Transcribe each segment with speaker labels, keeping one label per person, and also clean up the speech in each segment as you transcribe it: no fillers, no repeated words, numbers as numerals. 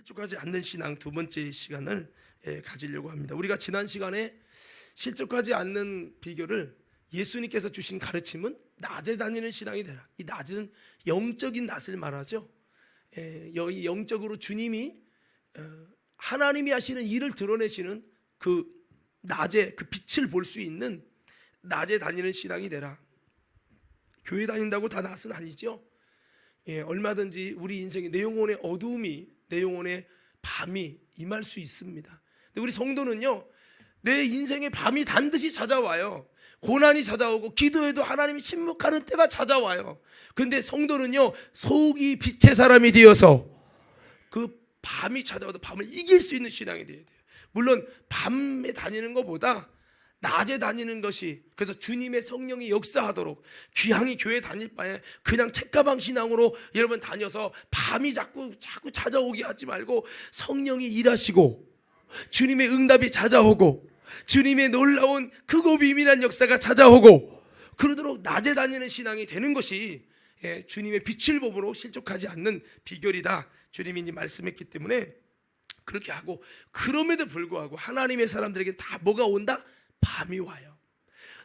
Speaker 1: 실족하지 않는 신앙 두 번째 시간을 가지려고 합니다. 우리가 지난 시간에 실족하지 않는 비결을 예수님께서 주신 가르침은 낮에 다니는 신앙이 되라. 이 낮은 영적인 낮을 말하죠. 여기 영적으로 주님이 하나님이 하시는 일을 드러내시는 그 낮에 그 빛을 볼 수 있는 낮에 다니는 신앙이 되라. 교회 다닌다고 다 낮은 아니죠. 얼마든지 우리 인생에 내 영혼의 어두움이, 내 영혼의 밤이 임할 수 있습니다. 근데 우리 성도는요, 내 인생의 밤이 반드시 찾아와요. 고난이 찾아오고 기도해도 하나님이 침묵하는 때가 찾아와요. 근데 성도는요, 속이 빛의 사람이 되어서 그 밤이 찾아와도 밤을 이길 수 있는 신앙이 되어야 돼요. 물론 밤에 다니는 것보다 낮에 다니는 것이, 그래서 주님의 성령이 역사하도록 귀향이 교회 다닐 바에 그냥 책가방 신앙으로 여러분 다녀서 밤이 자꾸 찾아오게 하지 말고 성령이 일하시고 주님의 응답이 찾아오고 주님의 놀라운 크고 비밀한 역사가 찾아오고 그러도록 낮에 다니는 신앙이 되는 것이 주님의 빛을 보므로 실족하지 않는 비결이다. 주님이 말씀했기 때문에 그렇게 하고, 그럼에도 불구하고 하나님의 사람들에게 다 뭐가 온다? 밤이 와요.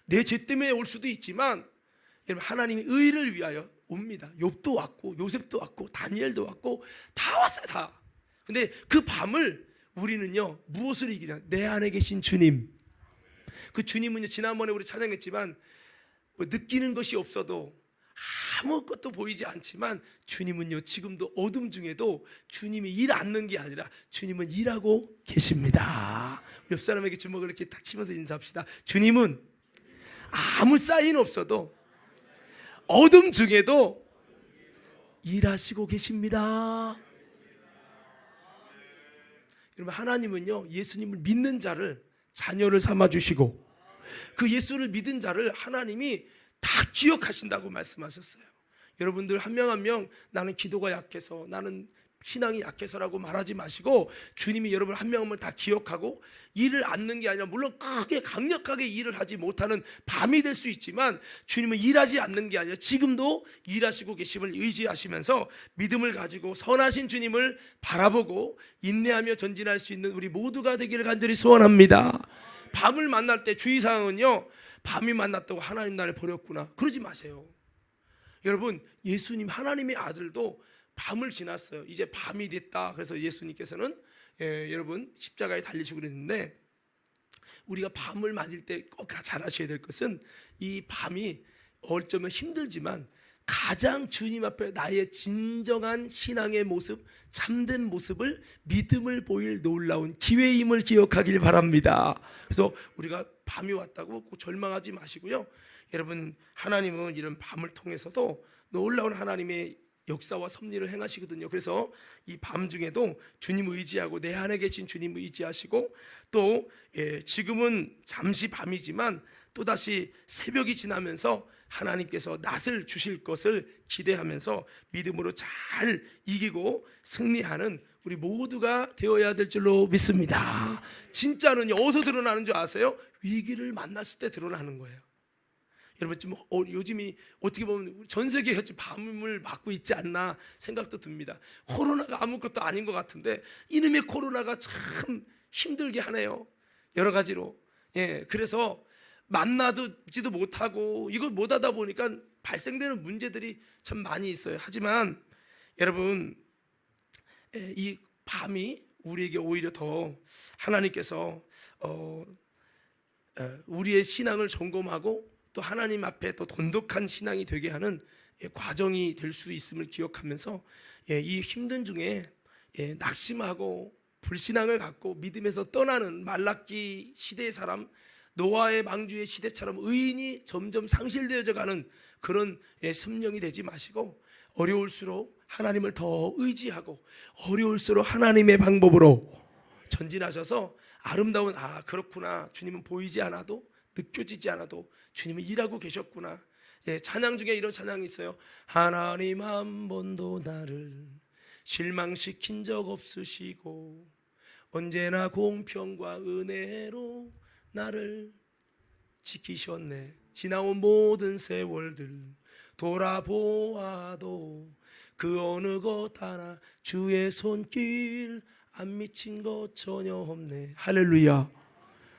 Speaker 1: 내 죄 때문에 올 수도 있지만 여러분, 하나님이 의를 위하여 옵니다. 욥도 왔고 요셉도 왔고 다니엘도 왔고 다 왔어요, 다. 근데 그 밤을 우리는요, 무엇을 이기냐? 내 안에 계신 주님. 그 주님은요, 지난번에 우리 찬양했지만 뭐 느끼는 것이 없어도 아무것도 보이지 않지만 주님은요, 지금도 어둠 중에도 주님이 일 않는 게 아니라 주님은 일하고 계십니다. 옆 사람에게 주먹을 이렇게 탁 치면서 인사합시다. 주님은 아무 사인 없어도 어둠 중에도 일하시고 계십니다. 여러분, 하나님은요, 예수님을 믿는 자를 자녀를 삼아주시고 그 예수를 믿은 자를 하나님이 다 기억하신다고 말씀하셨어요. 여러분들 한 명 한 명 나는 기도가 약해서, 나는 신앙이 약해서라고 말하지 마시고 주님이 여러분 한 명 한 명 다 기억하고 일을 않는 게 아니라, 물론 크게 강력하게 일을 하지 못하는 밤이 될 수 있지만 주님은 일하지 않는 게 아니라 지금도 일하시고 계심을 의지하시면서 믿음을 가지고 선하신 주님을 바라보고 인내하며 전진할 수 있는 우리 모두가 되기를 간절히 소원합니다. 밤을 만날 때 주의사항은요, 밤이 만났다고 하나님 나를 버렸구나 그러지 마세요. 여러분, 예수님 하나님의 아들도 밤을 지났어요. 이제 밤이 됐다. 그래서 예수님께서는 여러분 십자가에 달리시고 그랬는데, 우리가 밤을 맞을 때 꼭 잘 아셔야 될 것은 이 밤이 어쩌면 힘들지만 가장 주님 앞에 나의 진정한 신앙의 모습, 참된 모습을, 믿음을 보일 놀라운 기회임을 기억하길 바랍니다. 그래서 우리가 밤이 왔다고 꼭 절망하지 마시고요. 여러분, 하나님은 이런 밤을 통해서도 놀라운 하나님의 역사와 섭리를 행하시거든요. 그래서 이 밤 중에도 주님 의지하고 내 안에 계신 주님 의지하시고, 또 지금은 잠시 밤이지만 또다시 새벽이 지나면서 하나님께서 낮을 주실 것을 기대하면서 믿음으로 잘 이기고 승리하는 우리 모두가 되어야 될 줄로 믿습니다. 진짜는요, 어디서 드러나는 줄 아세요? 위기를 만났을 때 드러나는 거예요. 여러분, 좀 요즘이 어떻게 보면 전 세계가 밤을 맞고 있지 않나 생각도 듭니다. 코로나가 아무것도 아닌 것 같은데 이놈의 코로나가 참 힘들게 하네요, 여러 가지로. 그래서 만나지도 못하고 이걸 못하다 보니까 발생되는 문제들이 참 많이 있어요. 하지만 여러분, 이 밤이 우리에게 오히려 더 하나님께서 우리의 신앙을 점검하고 또 하나님 앞에 또 돈독한 신앙이 되게 하는 과정이 될 수 있음을 기억하면서 이 힘든 중에 낙심하고 불신앙을 갖고 믿음에서 떠나는 말라기 시대의 사람, 노아의 방주의 시대처럼 의인이 점점 상실되어져 가는 그런 심령이 되지 마시고, 어려울수록 하나님을 더 의지하고 어려울수록 하나님의 방법으로 전진하셔서 아름다운, 그렇구나, 주님은 보이지 않아도 느껴지지 않아도 주님은 일하고 계셨구나. 찬양 중에 이런 찬양이 있어요. 하나님 한 번도 나를 실망시킨 적 없으시고 언제나 공평과 은혜로 나를 지키셨네. 지나온 모든 세월들 돌아보아도 그 어느 것 하나 주의 손길 안 미친 것 전혀 없네. 할렐루야.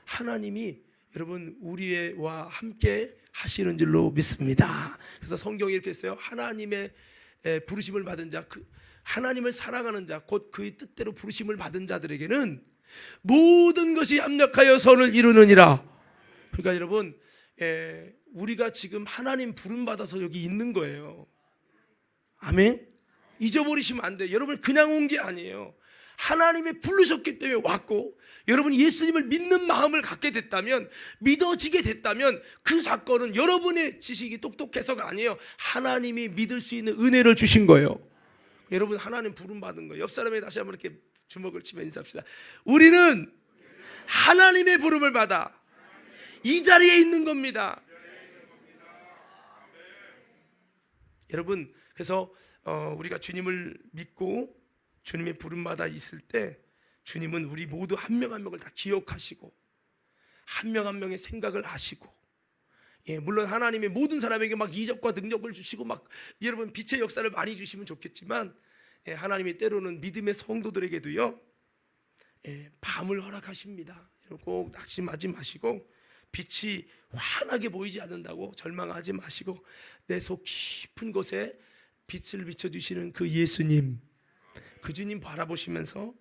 Speaker 1: 하나님이 여러분 우리와 함께 하시는 줄로 믿습니다. 그래서 성경이 이렇게 했어요. 하나님의 부르심을 받은 자, 하나님을 사랑하는 자, 곧 그의 뜻대로 부르심을 받은 자들에게는 모든 것이 합력하여 선을 이루느니라. 그러니까 여러분 우리가 지금 하나님 부름 받아서 여기 있는 거예요. 아멘. 잊어버리시면 안 돼요. 여러분 그냥 온 게 아니에요. 하나님이 부르셨기 때문에 왔고, 여러분 예수님을 믿는 마음을 갖게 됐다면, 믿어지게 됐다면 그 사건은 여러분의 지식이 똑똑해서가 아니에요. 하나님이 믿을 수 있는 은혜를 주신 거예요. 여러분 하나님 부름 받은 거예요. 옆 사람에게 다시 한번 이렇게 주먹을 치며 인사합시다. 우리는 하나님의 부름을 받아 이 자리에 있는 겁니다. 여러분 그래서 우리가 주님을 믿고 주님의 부름마다 있을 때 주님은 우리 모두 한 명 한 명을 다 기억하시고 한 명 한 명의 생각을 하시고, 물론 하나님이 모든 사람에게 막 이적과 능력을 주시고 막 여러분 빛의 역사를 많이 주시면 좋겠지만, 하나님이 때로는 믿음의 성도들에게도요 밤을 허락하십니다. 꼭 낙심하지 마시고, 빛이 환하게 보이지 않는다고 절망하지 마시고, 내 속 깊은 곳에 빛을 비춰주시는 그 예수님, 그 주님 바라보시면서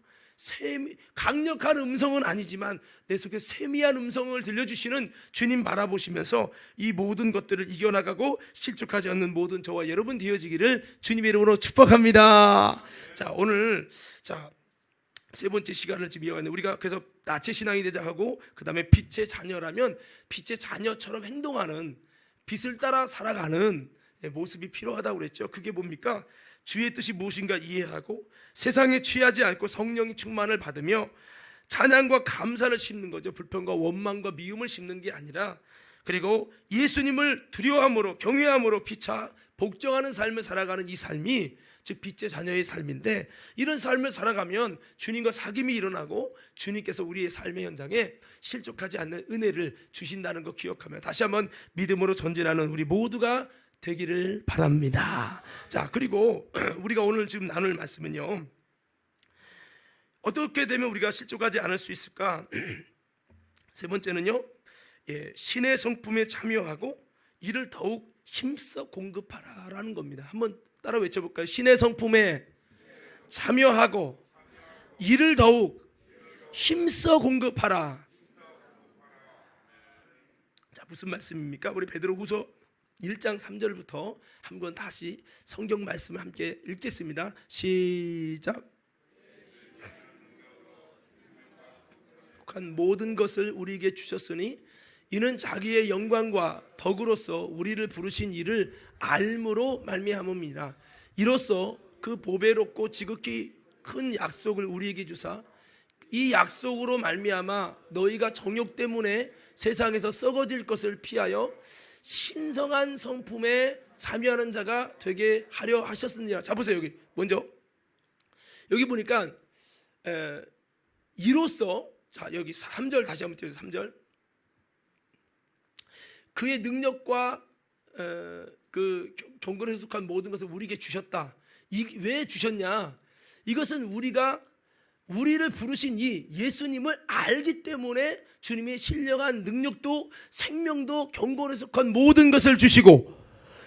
Speaker 1: 강력한 음성은 아니지만 내 속에 세미한 음성을 들려주시는 주님 바라보시면서 이 모든 것들을 이겨나가고 실족하지 않는 모든 저와 여러분 되어지기를 주님의 이름으로 축복합니다. 자, 오늘 세 번째 시간을 지금 이어가는데, 우리가 그래서 나체 신앙이 되자 하고, 그 다음에 빛의 자녀라면 빛의 자녀처럼 행동하는, 빛을 따라 살아가는 모습이 필요하다고 그랬죠. 그게 뭡니까? 주의 뜻이 무엇인가 이해하고 세상에 취하지 않고 성령의 충만을 받으며 찬양과 감사를 심는 거죠. 불평과 원망과 미움을 심는 게 아니라, 그리고 예수님을 두려워함으로 경외함으로 피차 복종하는 삶을 살아가는 이 삶이 즉 빛의 자녀의 삶인데, 이런 삶을 살아가면 주님과 사귐이 일어나고 주님께서 우리의 삶의 현장에 실족하지 않는 은혜를 주신다는 거 기억하며 다시 한번 믿음으로 전진하는 우리 모두가 되기를 바랍니다. 자, 그리고 우리가 오늘 지금 나눌 말씀은요, 어떻게 되면 우리가 실족하지 않을 수 있을까? 세 번째는요, 신의 성품에 참여하고 이를 더욱 힘써 공급하라라는 겁니다. 한번 따라 외쳐볼까요? 신의 성품에 참여하고 이를 더욱 힘써 공급하라. 자, 무슨 말씀입니까? 우리 베드로후서 1장 3절부터 한번 다시 성경 말씀을 함께 읽겠습니다. 시작. 모든 것을 우리에게 주셨으니 이는 자기의 영광과 덕으로서 우리를 부르신 이를 알므로 말미암음이라. 이로써 그 보배롭고 지극히 큰 약속을 우리에게 주사 이 약속으로 말미암아 너희가 정욕 때문에 세상에서 썩어질 것을 피하여 신성한 성품에 참여하는 자가 되게 하려 하셨느니라. 자, 보세요. 여기 먼저 여기 보니까 이로써, 자 여기 3절 다시 한번 띄워주세요. 3절. 그의 능력과 그 경건에 속한 모든 것을 우리에게 주셨다. 왜 주셨냐? 이것은 우리를 부르신 이 예수님을 알기 때문에 주님의 신령한 능력도 생명도 경건에 속한 모든 것을 주시고,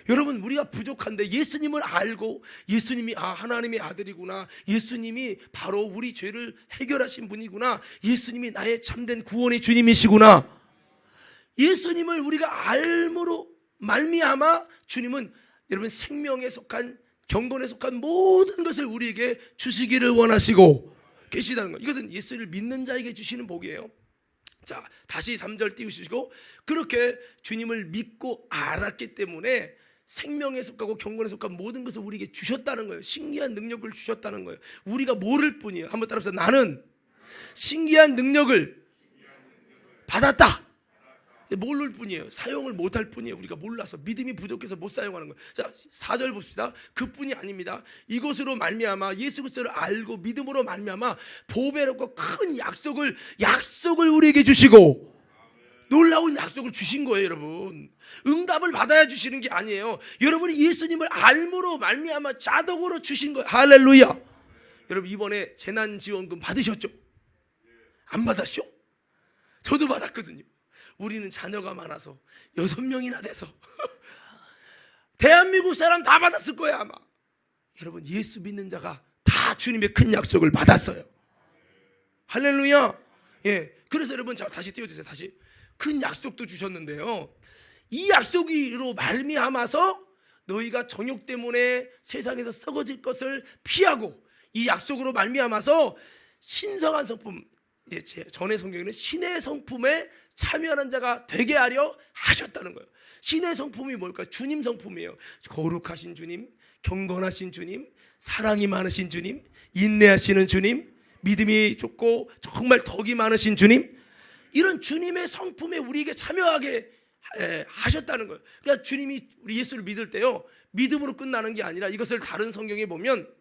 Speaker 1: 여러분 우리가 부족한데 예수님을 알고 예수님이 하나님의 아들이구나, 예수님이 바로 우리 죄를 해결하신 분이구나, 예수님이 나의 참된 구원의 주님이시구나, 예수님을 우리가 알므로 말미암아 주님은 여러분 생명에 속한 경건에 속한 모든 것을 우리에게 주시기를 원하시고 계시다는 거예요. 이것은 예수를 믿는 자에게 주시는 복이에요. 자, 다시 3절 띄우시고, 그렇게 주님을 믿고 알았기 때문에 생명에 속하고 경건에 속한 모든 것을 우리에게 주셨다는 거예요. 신기한 능력을 주셨다는 거예요. 우리가 모를 뿐이에요. 한번 따라서 나는 신기한 능력을 받았다. 모를 뿐이에요. 사용을 못할 뿐이에요. 우리가 몰라서 믿음이 부족해서 못 사용하는 거예요. 자, 4절 봅시다. 그뿐이 아닙니다. 이것으로 말미암아 예수 그리스도를 알고 믿음으로 말미암아 보배롭고 큰 약속을 우리에게 주시고, 놀라운 약속을 주신 거예요, 여러분. 응답을 받아야 주시는 게 아니에요. 여러분이 예수님을 알므로 말미암아 자동으로 주신 거예요. 할렐루야. 여러분 이번에 재난지원금 받으셨죠? 안 받았죠? 저도 받았거든요. 우리는 자녀가 많아서 6명이나 돼서 대한민국 사람 다 받았을 거예요 아마. 여러분 예수 믿는 자가 다 주님의 큰 약속을 받았어요. 할렐루야. 예. 그래서 여러분 자 다시 띄워주세요. 다시. 큰 약속도 주셨는데요, 이 약속으로 말미암아서 너희가 정욕 때문에 세상에서 썩어질 것을 피하고 이 약속으로 말미암아서 신성한 성품, 전의 성경에는 신의 성품에 참여하는 자가 되게 하려 하셨다는 거예요. 신의 성품이 뭘까? 주님 성품이에요. 거룩하신 주님, 경건하신 주님, 사랑이 많으신 주님, 인내하시는 주님, 믿음이 좋고 정말 덕이 많으신 주님, 이런 주님의 성품에 우리에게 참여하게 하셨다는 거예요. 그러니까 주님이 우리 예수를 믿을 때요, 믿음으로 끝나는 게 아니라 이것을 다른 성경에 보면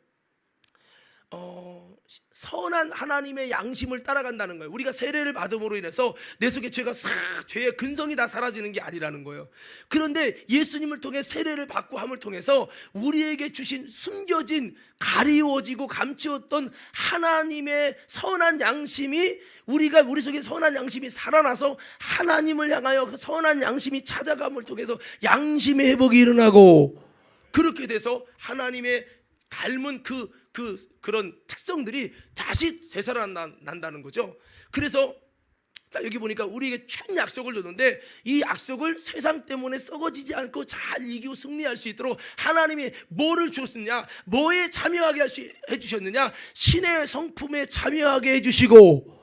Speaker 1: 선한 하나님의 양심을 따라간다는 거예요. 우리가 세례를 받음으로 인해서 내 속에 죄의 근성이 다 사라지는 게 아니라는 거예요. 그런데 예수님을 통해 세례를 받고 함을 통해서 우리에게 주신 숨겨진 가리워지고 감추었던 하나님의 선한 양심이, 우리 속에 선한 양심이 살아나서 하나님을 향하여 그 선한 양심이 찾아감을 통해서 양심의 회복이 일어나고, 그렇게 돼서 하나님의 닮은 그런 특성들이 다시 되살아난다는 거죠. 그래서 자 여기 보니까 우리에게 큰 약속을 줬는데, 이 약속을 세상 때문에 썩어지지 않고 잘 이기고 승리할 수 있도록 하나님이 뭐를 주었느냐, 뭐에 참여하게 해주셨느냐, 신의 성품에 참여하게 해주시고,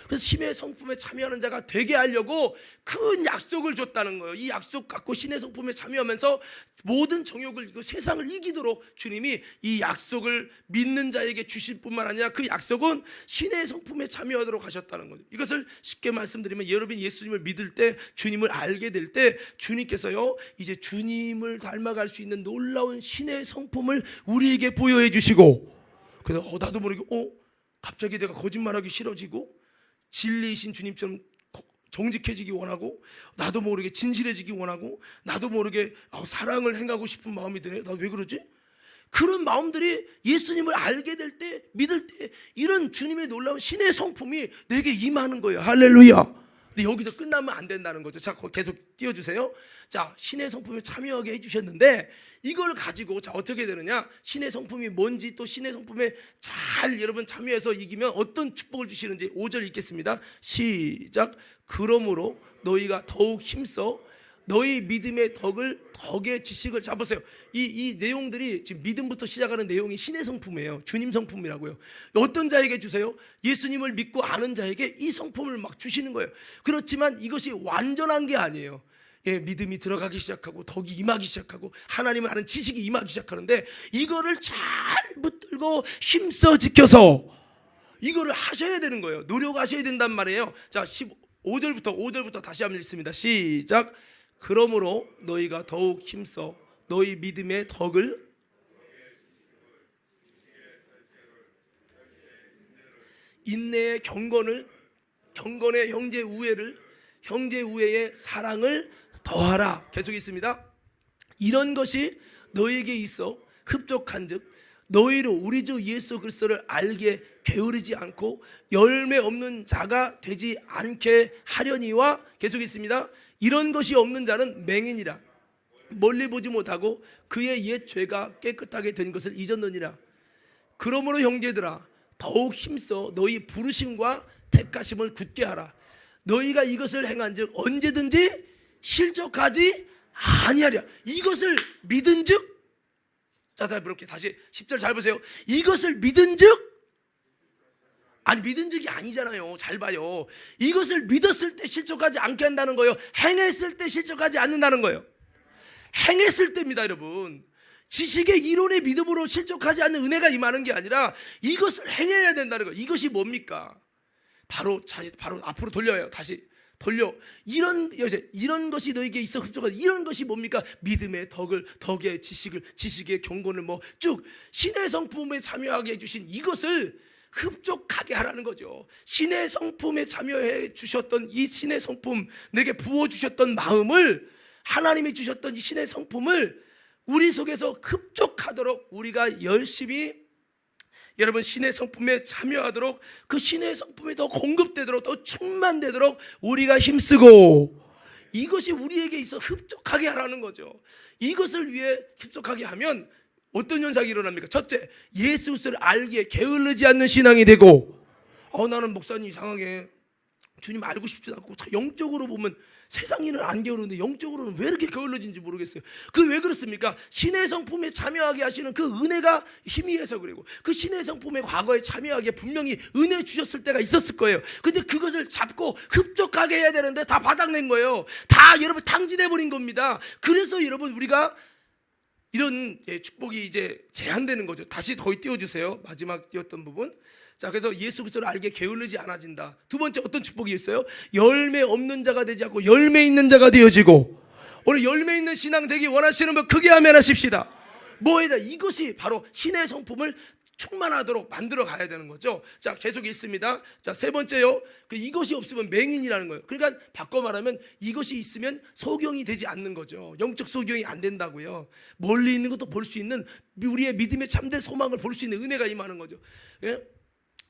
Speaker 1: 그래서 신의 성품에 참여하는 자가 되게 하려고 큰 약속을 줬다는 거예요. 이 약속 갖고 신의 성품에 참여하면서 모든 정욕을 이기고 세상을 이기도록 주님이 이 약속을 믿는 자에게 주실 뿐만 아니라 그 약속은 신의 성품에 참여하도록 하셨다는 거죠. 이것을 쉽게 말씀드리면, 여러분이 예수님을 믿을 때, 주님을 알게 될 때 주님께서요 이제 주님을 닮아갈 수 있는 놀라운 신의 성품을 우리에게 보여해 주시고, 그래서 나도 모르게 갑자기 내가 거짓말하기 싫어지고 진리이신 주님처럼 정직해지기 원하고, 나도 모르게 진실해지기 원하고, 나도 모르게 사랑을 행하고 싶은 마음이 드네. 나 왜 그러지? 그런 마음들이 예수님을 알게 될 때, 믿을 때 이런 주님의 놀라운 신의 성품이 내게 임하는 거예요. 할렐루야. 근데 여기서 끝나면 안 된다는 거죠. 자, 계속 띄워주세요. 자, 신의 성품에 참여하게 해주셨는데, 이걸 가지고 자 어떻게 되느냐, 신의 성품이 뭔지, 또 신의 성품에 잘 여러분 참여해서 이기면 어떤 축복을 주시는지 5절 읽겠습니다. 시작. 그러므로 너희가 더욱 힘써 너희 믿음의 덕의 지식을 잡으세요. 이 내용들이 지금 믿음부터 시작하는 내용이 신의 성품이에요. 주님 성품이라고요. 어떤 자에게 주세요? 예수님을 믿고 아는 자에게 이 성품을 막 주시는 거예요. 그렇지만 이것이 완전한 게 아니에요. 믿음이 들어가기 시작하고 덕이 임하기 시작하고 하나님을 아는 지식이 임하기 시작하는데, 이거를 잘 붙들고 힘써 지켜서 이거를 하셔야 되는 거예요. 노력하셔야 된단 말이에요. 자, 5절부터 다시 한번 읽습니다. 시작. 그러므로 너희가 더욱 힘써 너희 믿음의 덕을 인내의 경건의 형제 우애를, 형제 우애의 사랑을 더하라. 계속 있습니다. 이런 것이 너희에게 있어 흡족한즉 너희로 우리 주 예수 그리스도를 알게 게으르지 않고 열매 없는 자가 되지 않게 하려니와, 계속 있습니다. 이런 것이 없는 자는 맹인이라 멀리 보지 못하고 그의 옛 죄가 깨끗하게 된 것을 잊었느니라. 그러므로 형제들아 더욱 힘써 너희 부르심과 택하심을 굳게 하라. 너희가 이것을 행한즉 언제든지 실족하지 아니하리라. 이것을 믿은즉, 자, 이렇게 다시 10절 잘 보세요. 이것을 믿은즉, 아니 믿은즉이 아니잖아요. 잘 봐요. 이것을 믿었을 때 실족하지 않게 한다는 거예요. 행했을 때 실족하지 않는다는 거예요. 행했을 때입니다, 여러분. 지식의 이론의 믿음으로 실족하지 않는 은혜가 임하는 게 아니라 이것을 행해야 된다는 거예요. 이것이 뭡니까? 바로 앞으로 돌려요. 다시 돌려. 이런 것이 너에게 있어 흡족하다. 이런 것이 뭡니까? 믿음의 덕의 지식의 경건을 쭉 신의 성품에 참여하게 해주신 이것을 흡족하게 하라는 거죠. 신의 성품에 참여해 주셨던 이 신의 성품, 내게 부어 주셨던 마음을, 하나님이 주셨던 이 신의 성품을 우리 속에서 흡족하도록 우리가 열심히 여러분 신의 성품에 참여하도록, 그 신의 성품이 더 공급되도록, 더 충만되도록 우리가 힘쓰고, 이것이 우리에게 있어 흡족하게 하라는 거죠. 이것을 위해 흡족하게 하면 어떤 현상이 일어납니까? 첫째, 예수 그리스도를 알기에 게을르지 않는 신앙이 되고, 나는 목사님 이상하게 주님 알고 싶지도 않고 영적으로 보면 세상인은 안 게으르는데 영적으로는 왜 이렇게 게을러진지 모르겠어요. 그 왜 그렇습니까? 신의 성품에 참여하게 하시는 그 은혜가 희미해서 그리고, 그 신의 성품에 과거에 참여하기에 분명히 은혜 주셨을 때가 있었을 거예요. 근데 그것을 잡고 흡족하게 해야 되는데 다 바닥낸 거예요. 다 여러분 탕진해 버린 겁니다. 그래서 여러분 우리가 이런 축복이 이제 제한되는 거죠. 다시 거기 띄워주세요. 마지막 띄웠던 부분. 자, 그래서 예수 그리스도를 알게 게을르지 않아진다. 두 번째 어떤 축복이 있어요? 열매 없는 자가 되지 않고 열매 있는 자가 되어지고. 오늘 열매 있는 신앙 되기 원하시는 분 크게 아멘하십시다. 뭐에다 이것이 바로 신의 성품을 충만하도록 만들어 가야 되는 거죠. 자, 계속 있습니다. 자, 세 번째요. 이것이 없으면 맹인이라는 거예요. 그러니까 바꿔 말하면 이것이 있으면 소경이 되지 않는 거죠. 영적 소경이 안 된다고요. 멀리 있는 것도 볼 수 있는, 우리의 믿음의 참된 소망을 볼 수 있는 은혜가 임하는 거죠. 예?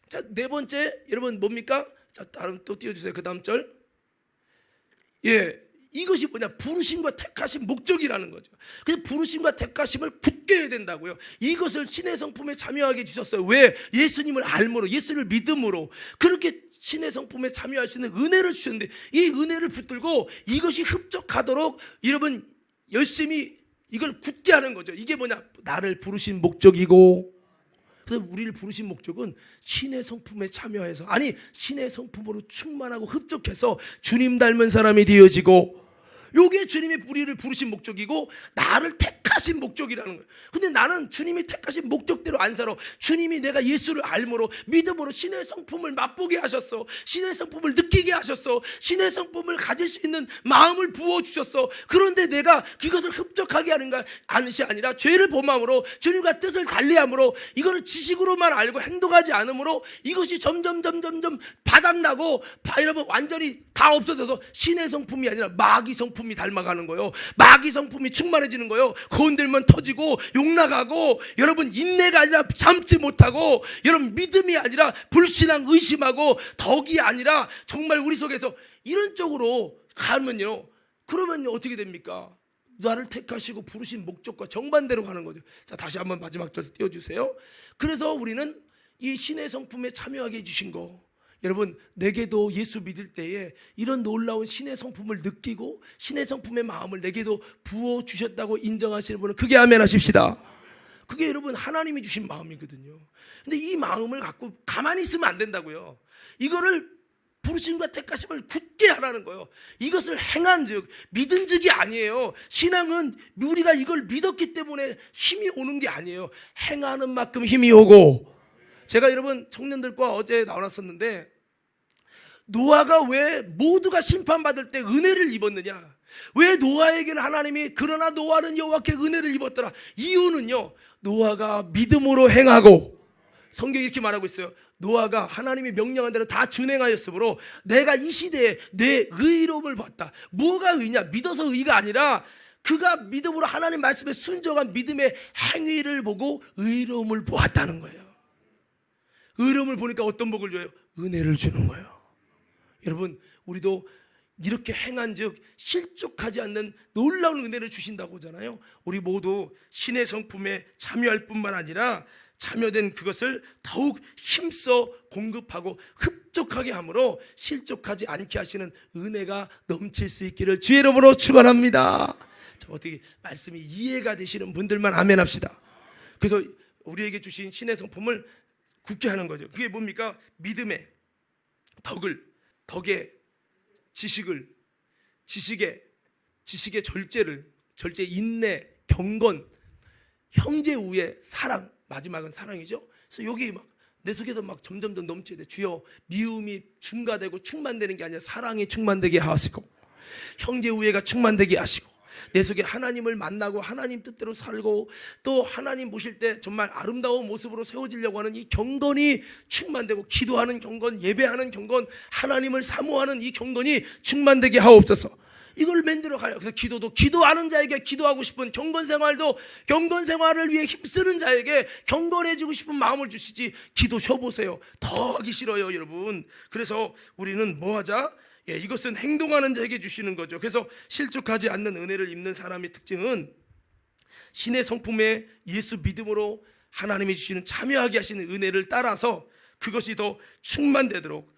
Speaker 1: 자, 네 번째 여러분 뭡니까? 자, 다음 또 띄워주세요. 그 다음 절. 예, 이것이 뭐냐? 부르심과 택하심, 목적이라는 거죠. 그래서 부르심과 택하심을 굳게 해야 된다고요. 이것을 신의 성품에 참여하게 해주셨어요. 왜? 예수님을 알므로, 예수를 믿음으로 그렇게 신의 성품에 참여할 수 있는 은혜를 주셨는데, 이 은혜를 붙들고 이것이 흡족하도록 여러분 열심히 이걸 굳게 하는 거죠. 이게 뭐냐? 나를 부르신 목적이고, 그래서 우리를 부르신 목적은 신의 성품에 참여해서, 아니 신의 성품으로 충만하고 흡족해서 주님 닮은 사람이 되어지고, 요게 주님이 우리를 부르신 목적이고 나를 택하신 목적이라는 거예요. 근데 나는 주님이 택하신 목적대로 안 살아. 주님이 내가 예수를 알므로 믿음으로 신의 성품을 맛보게 하셨어. 신의 성품을 느끼게 하셨어. 신의 성품을 가질 수 있는 마음을 부어주셨어. 그런데 내가 그것을 흡족하게 하는 것이 아니라 죄를 범함으로, 주님과 뜻을 달리함으로, 이거는 지식으로만 알고 행동하지 않으므로 이것이 점점 바닥나고, 여러분 완전히 다 없어져서 신의 성품이 아니라 마귀 성품이 닮아가는 거예요. 마귀 성품이 충만해지는 거예요. 건들면 터지고 욕나가고, 여러분 인내가 아니라 참지 못하고, 여러분 믿음이 아니라 불신앙 의심하고, 덕이 아니라 정말 우리 속에서 이런 쪽으로 가면요, 그러면 어떻게 됩니까? 나를 택하시고 부르신 목적과 정반대로 가는 거죠. 자, 다시 한번 마지막 절 띄워주세요. 그래서 우리는 이 신의 성품에 참여하게 해주신 거, 여러분 내게도 예수 믿을 때에 이런 놀라운 신의 성품을 느끼고 신의 성품의 마음을 내게도 부어주셨다고 인정하시는 분은 크게 아멘 하십시다. 그게 여러분 하나님이 주신 마음이거든요. 근데 이 마음을 갖고 가만히 있으면 안 된다고요. 이거를 부르심과 택하심을 굳게 하라는 거예요. 이것을 행한 즉, 믿은 즉이 아니에요. 신앙은 우리가 이걸 믿었기 때문에 힘이 오는 게 아니에요. 행하는 만큼 힘이 오고. 제가 여러분 청년들과 어제 나눴었는데, 노아가 왜 모두가 심판받을 때 은혜를 입었느냐? 왜 노아에게는 하나님이 그러나 노아는 여호와께 은혜를 입었더라? 이유는요, 노아가 믿음으로 행하고, 성경이 이렇게 말하고 있어요. 노아가 하나님이 명령한 대로 다 준행하였으므로 내가 이 시대에 내 의로움을 봤다. 뭐가 의냐? 믿어서 의가 아니라 그가 믿음으로 하나님 말씀에 순종한 믿음의 행위를 보고 의로움을 보았다는 거예요. 의로움을 보니까 어떤 복을 줘요? 은혜를 주는 거예요. 여러분 우리도 이렇게 행한 즉 실족하지 않는 놀라운 은혜를 주신다고 하잖아요. 우리 모두 신의 성품에 참여할 뿐만 아니라 참여된 그것을 더욱 힘써 공급하고 흡족하게 함으로 실족하지 않게 하시는 은혜가 넘칠 수 있기를 주의 이름으로 축원합니다. 자, 어떻게 말씀이 이해가 되시는 분들만 아멘 합시다. 그래서 우리에게 주신 신의 성품을 굳게 하는 거죠. 그게 뭡니까? 믿음의 덕의 지식의 절제, 인내, 경건, 형제 우애, 사랑, 마지막은 사랑이죠. 그래서 여기 막 내 속에서 막 점점 더 넘쳐야 돼. 주여, 미움이 증가되고 충만되는 게 아니라 사랑이 충만되게 하시고, 형제 우애가 충만되게 하시고, 내 속에 하나님을 만나고 하나님 뜻대로 살고 또 하나님 보실 때 정말 아름다운 모습으로 세워지려고 하는 이 경건이 충만되고, 기도하는 경건, 예배하는 경건, 하나님을 사모하는 이 경건이 충만되게 하옵소서. 이걸 만들어 가요. 그래서 기도도 기도하는 자에게, 기도하고 싶은 경건 생활도 경건 생활을 위해 힘쓰는 자에게 경건해지고 싶은 마음을 주시지, 기도 쉬어보세요. 더 하기 싫어요, 여러분. 그래서 우리는 뭐 하자? 이것은 행동하는 자에게 주시는 거죠. 그래서 실족하지 않는 은혜를 입는 사람의 특징은 신의 성품에 예수 믿음으로 하나님이 주시는 참여하게 하시는 은혜를 따라서 그것이 더 충만되도록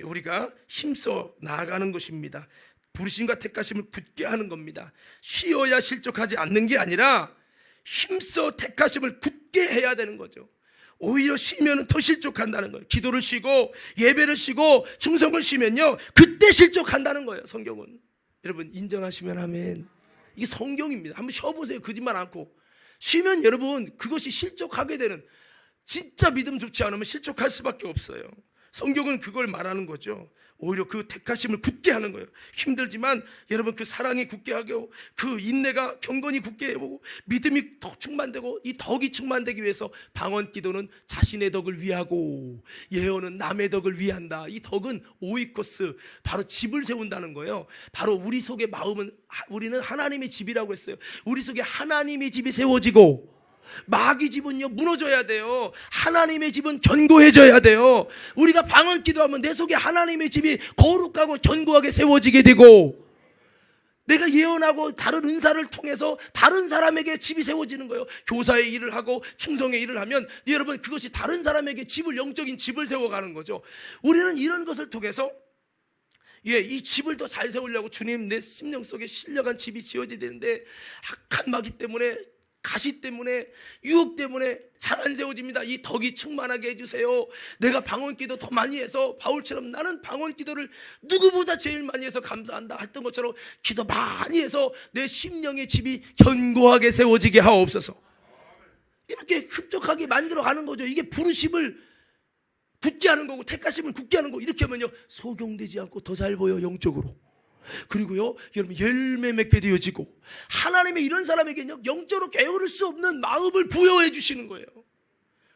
Speaker 1: 우리가 힘써 나아가는 것입니다. 부르심과 택하심을 굳게 하는 겁니다. 쉬어야 실족하지 않는 게 아니라 힘써 택하심을 굳게 해야 되는 거죠. 오히려 쉬면 더 실족한다는 거예요. 기도를 쉬고 예배를 쉬고 충성을 쉬면요, 그때 실족한다는 거예요. 성경은. 여러분 인정하시면 아멘. 이게 성경입니다. 한번 쉬어보세요. 거짓말 않고. 쉬면 여러분 그것이 실족하게 되는, 진짜 믿음 좋지 않으면 실족할 수밖에 없어요. 성경은 그걸 말하는 거죠. 오히려 그 택하심을 굳게 하는 거예요. 힘들지만 여러분 그 사랑이 굳게 하고, 그 인내가 경건이 굳게 해보고, 믿음이 더 충만되고, 이 덕이 충만되기 위해서 방언 기도는 자신의 덕을 위하고 예언은 남의 덕을 위한다. 이 덕은 오이코스, 바로 집을 세운다는 거예요. 바로 우리 속의 마음은, 우리는 하나님의 집이라고 했어요. 우리 속에 하나님의 집이 세워지고, 마귀 집은요 무너져야 돼요. 하나님의 집은 견고해져야 돼요. 우리가 방언 기도하면 내 속에 하나님의 집이 거룩하고 견고하게 세워지게 되고, 내가 예언하고 다른 은사를 통해서 다른 사람에게 집이 세워지는 거예요. 교사의 일을 하고 충성의 일을 하면 여러분 그것이 다른 사람에게 집을, 영적인 집을 세워가는 거죠. 우리는 이런 것을 통해서 이 집을 더 잘 세우려고, 주님 내 심령 속에 신령한 집이 지어져야 되는데 악한 마귀 때문에, 가시 때문에, 유혹 때문에 잘 안 세워집니다. 이 덕이 충만하게 해주세요. 내가 방언기도 더 많이 해서 바울처럼 나는 방언기도를 누구보다 제일 많이 해서 감사한다 했던 것처럼 기도 많이 해서 내 심령의 집이 견고하게 세워지게 하옵소서. 이렇게 흡족하게 만들어가는 거죠. 이게 부르심을 굳게 하는 거고 택하심을 굳게 하는 거. 이렇게 하면요 소경되지 않고 더 잘 보여, 영적으로. 그리고요 여러분 열매 맺게 되어지고, 하나님의 이런 사람에게는 영적으로 게으를 수 없는 마음을 부여해 주시는 거예요.